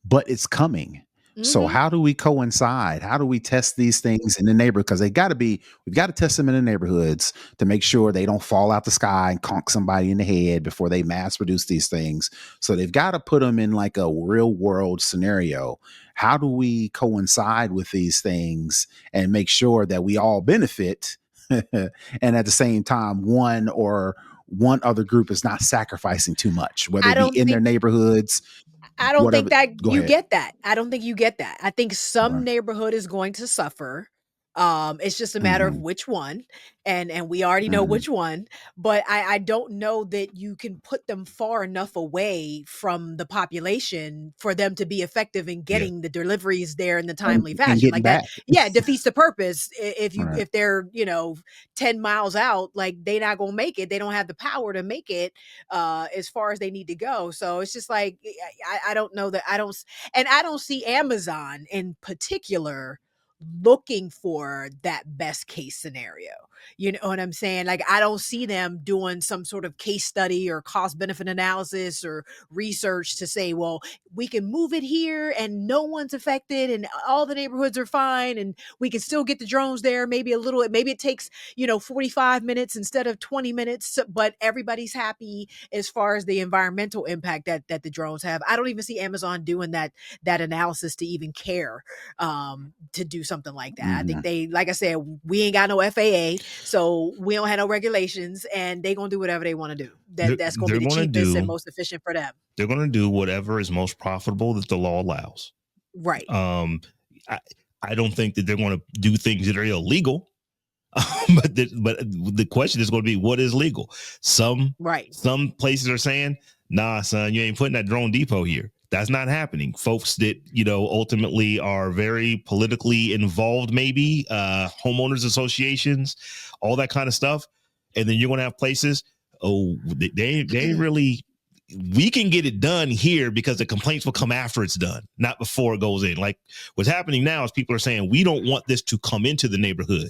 But it's coming. So how do we coincide? How do we test these things in the neighborhood? Because we've got to test them in the neighborhoods to make sure they don't fall out the sky and conk somebody in the head before they mass produce these things. So they've got to put them in like a real world scenario. How do we coincide with these things and make sure that we all benefit? And at the same time, one other group is not sacrificing too much, whether it be in their neighborhoods. I don't think that you get that. I don't think you get that. I think some neighborhood is going to suffer. It's just a matter of which one, and we already know which one. But I don't know that you can put them far enough away from the population for them to be effective in getting the deliveries there in the timely fashion. Like that, it defeats the purpose. If they're 10 miles out, like they're not gonna make it. They don't have the power to make it as far as they need to go. So it's just like I don't know that I don't see Amazon in particular looking for that best case scenario. You know what I'm saying? Like, I don't see them doing some sort of case study or cost benefit analysis or research to say, well, we can move it here and no one's affected and all the neighborhoods are fine and we can still get the drones there. Maybe it takes, 45 minutes instead of 20 minutes, but everybody's happy as far as the environmental impact that the drones have. I don't even see Amazon doing that analysis to even care to do something like that. I think they, like I said, we ain't got no FAA, so we don't have no regulations, and they gonna do whatever they want to do. That's gonna be the cheapest and most efficient for them. They're gonna do whatever is most profitable that the law allows. Right. I don't think that they're going to do things that are illegal. But the question is going to be, what is legal? Some places are saying, nah, son, you ain't putting that drone depot here. That's not happening. Folks that, ultimately are very politically involved, maybe homeowners associations, all that kind of stuff. And then you're going to have places, they ain't really, we can get it done here because the complaints will come after it's done, not before it goes in. Like what's happening now is people are saying, we don't want this to come into the neighborhood.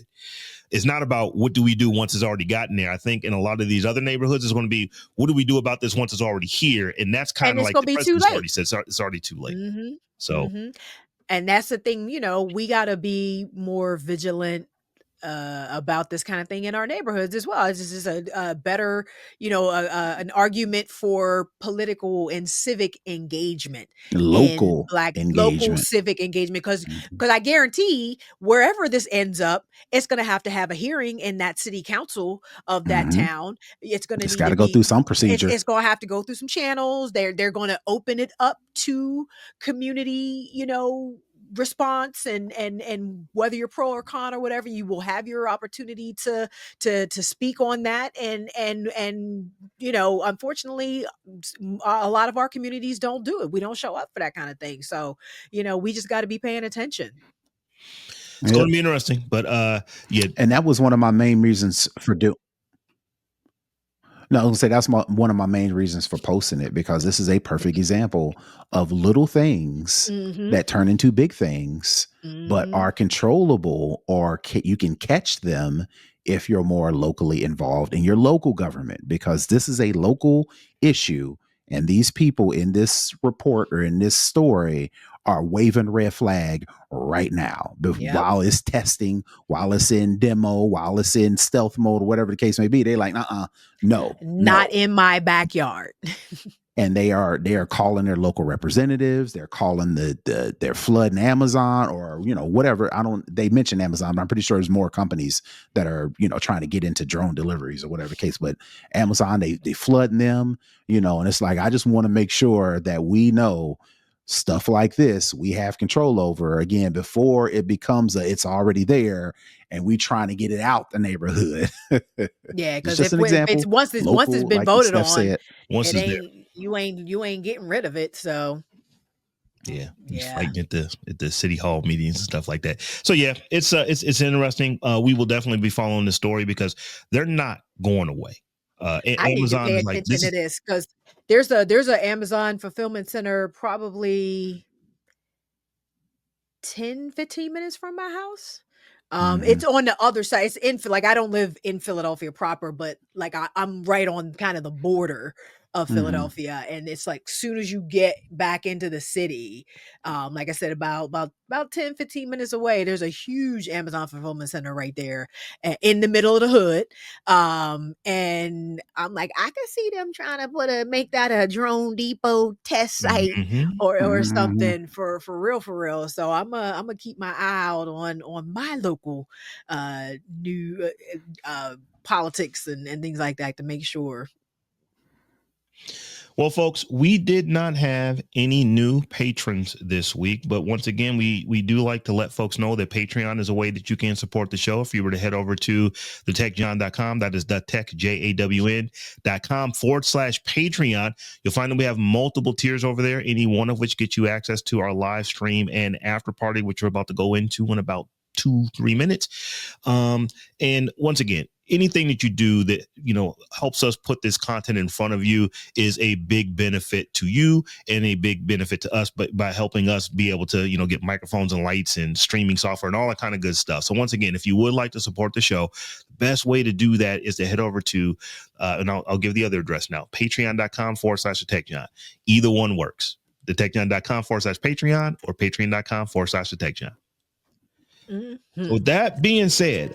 It's not about what do we do once it's already gotten there. I think in a lot of these other neighborhoods, it's going to be, what do we do about this once it's already here? And that's kind of like the president's already said, it's already too late. So, and that's the thing, we got to be more vigilant about this kind of thing in our neighborhoods as well. This is a better, an argument for political and civic engagement, local civic engagement, because I guarantee wherever this ends up, it's going to have a hearing in that city council of that town. It's going to go through some procedure. It's going to have to go through some channels. They're going to open it up to community, response and whether you're pro or con or whatever, you will have your opportunity to speak on that, and unfortunately a lot of our communities don't do it. We don't show up for that kind of thing, so we just got to be paying attention. It's going to be interesting, but and that was one of my main reasons for No, I was gonna say that's one of my main reasons for posting it, because this is a perfect example of little things that turn into big things, but are controllable, or you can catch them if you're more locally involved in your local government, because this is a local issue. And these people in this report or in this story are waving red flag right now. Yep. While it's testing, while it's in demo, while it's in stealth mode, or whatever the case may be, they're like, no, Not in my backyard. And they are calling their local representatives. They're calling they're flooding Amazon, or whatever. They mention Amazon, but I'm pretty sure there's more companies that are trying to get into drone deliveries or whatever the case. But Amazon, they flooding them, and it's like, I just want to make sure that we know stuff like this we have control over, again, before it becomes it's already there and we trying to get it out the neighborhood. Yeah, because just an example. Once it's been voted on, said, once it it's ain't there. You ain't getting rid of it. So yeah, fighting at the city hall meetings and stuff like that. So yeah, it's interesting. We will definitely be following the story because they're not going away. I Amazon need to pay is like, attention to this because there's a Amazon fulfillment center probably 10-15 minutes from my house. It's on the other side. It's in, like, I don't live in Philadelphia proper, but like I'm right on kind of the border of Philadelphia, and it's like soon as you get back into the city, like I said, about 10-15 minutes away, there's a huge Amazon fulfillment center right there in the middle of the hood. And I'm like, I can see them trying to make that a drone depot test site or something for real. So I'm gonna keep my eye out on my local new politics and things like that to make sure. Well, folks, we did not have any new patrons this week, but once again, we do like to let folks know that Patreon is a way that you can support the show. If you were to head over to thetechjawn.com, that is thetechjawn.com/Patreon, you'll find that we have multiple tiers over there, any one of which gets you access to our live stream and after party, which we're about to go into in about 2-3 minutes. And once again, anything that you do that helps us put this content in front of you is a big benefit to you and a big benefit to us, but by helping us be able to get microphones and lights and streaming software and all that kind of good stuff. So once again, if you would like to support the show, the best way to do that is to head over to and I'll give the other address now, patreon.com/thetechjawn. Either one works, thetechjawn.com/Patreon or patreon.com/thetechjawn. So with that being said,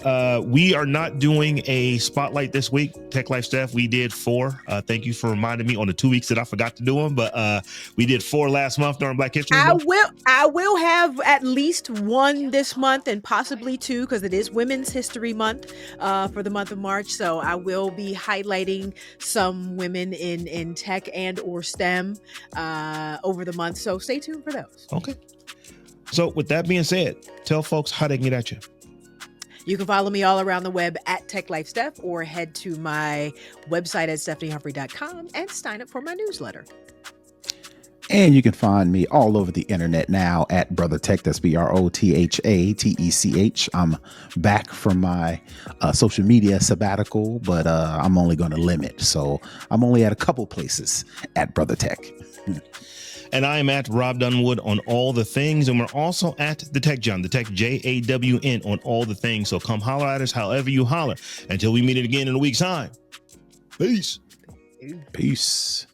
we are not doing a spotlight this week. Tech Life Steph, we did 4. Thank you for reminding me on the 2 weeks that I forgot to do them, but we did 4 last month during Black History Month. I will have at least 1 this month and possibly 2 because it is Women's History Month for the month of March. So I will be highlighting some women in tech and or STEM over the month. So stay tuned for those. Okay. So with that being said, tell folks how they can get at you. You can follow me all around the web at TechLifeSteph or head to my website at stephaniehumphrey.com and sign up for my newsletter. And you can find me all over the internet now at Brother Tech. That's BROTHATECH. I'm back from my social media sabbatical, but I'm only going to limit. So I'm only at a couple places at Brother Tech. And I am at Robb Dunewood on all the things. And we're also at the Tech Jawn, the Tech JAWN on all the things. So come holler at us however you holler. Until we meet it again in a week's time. Peace. Peace.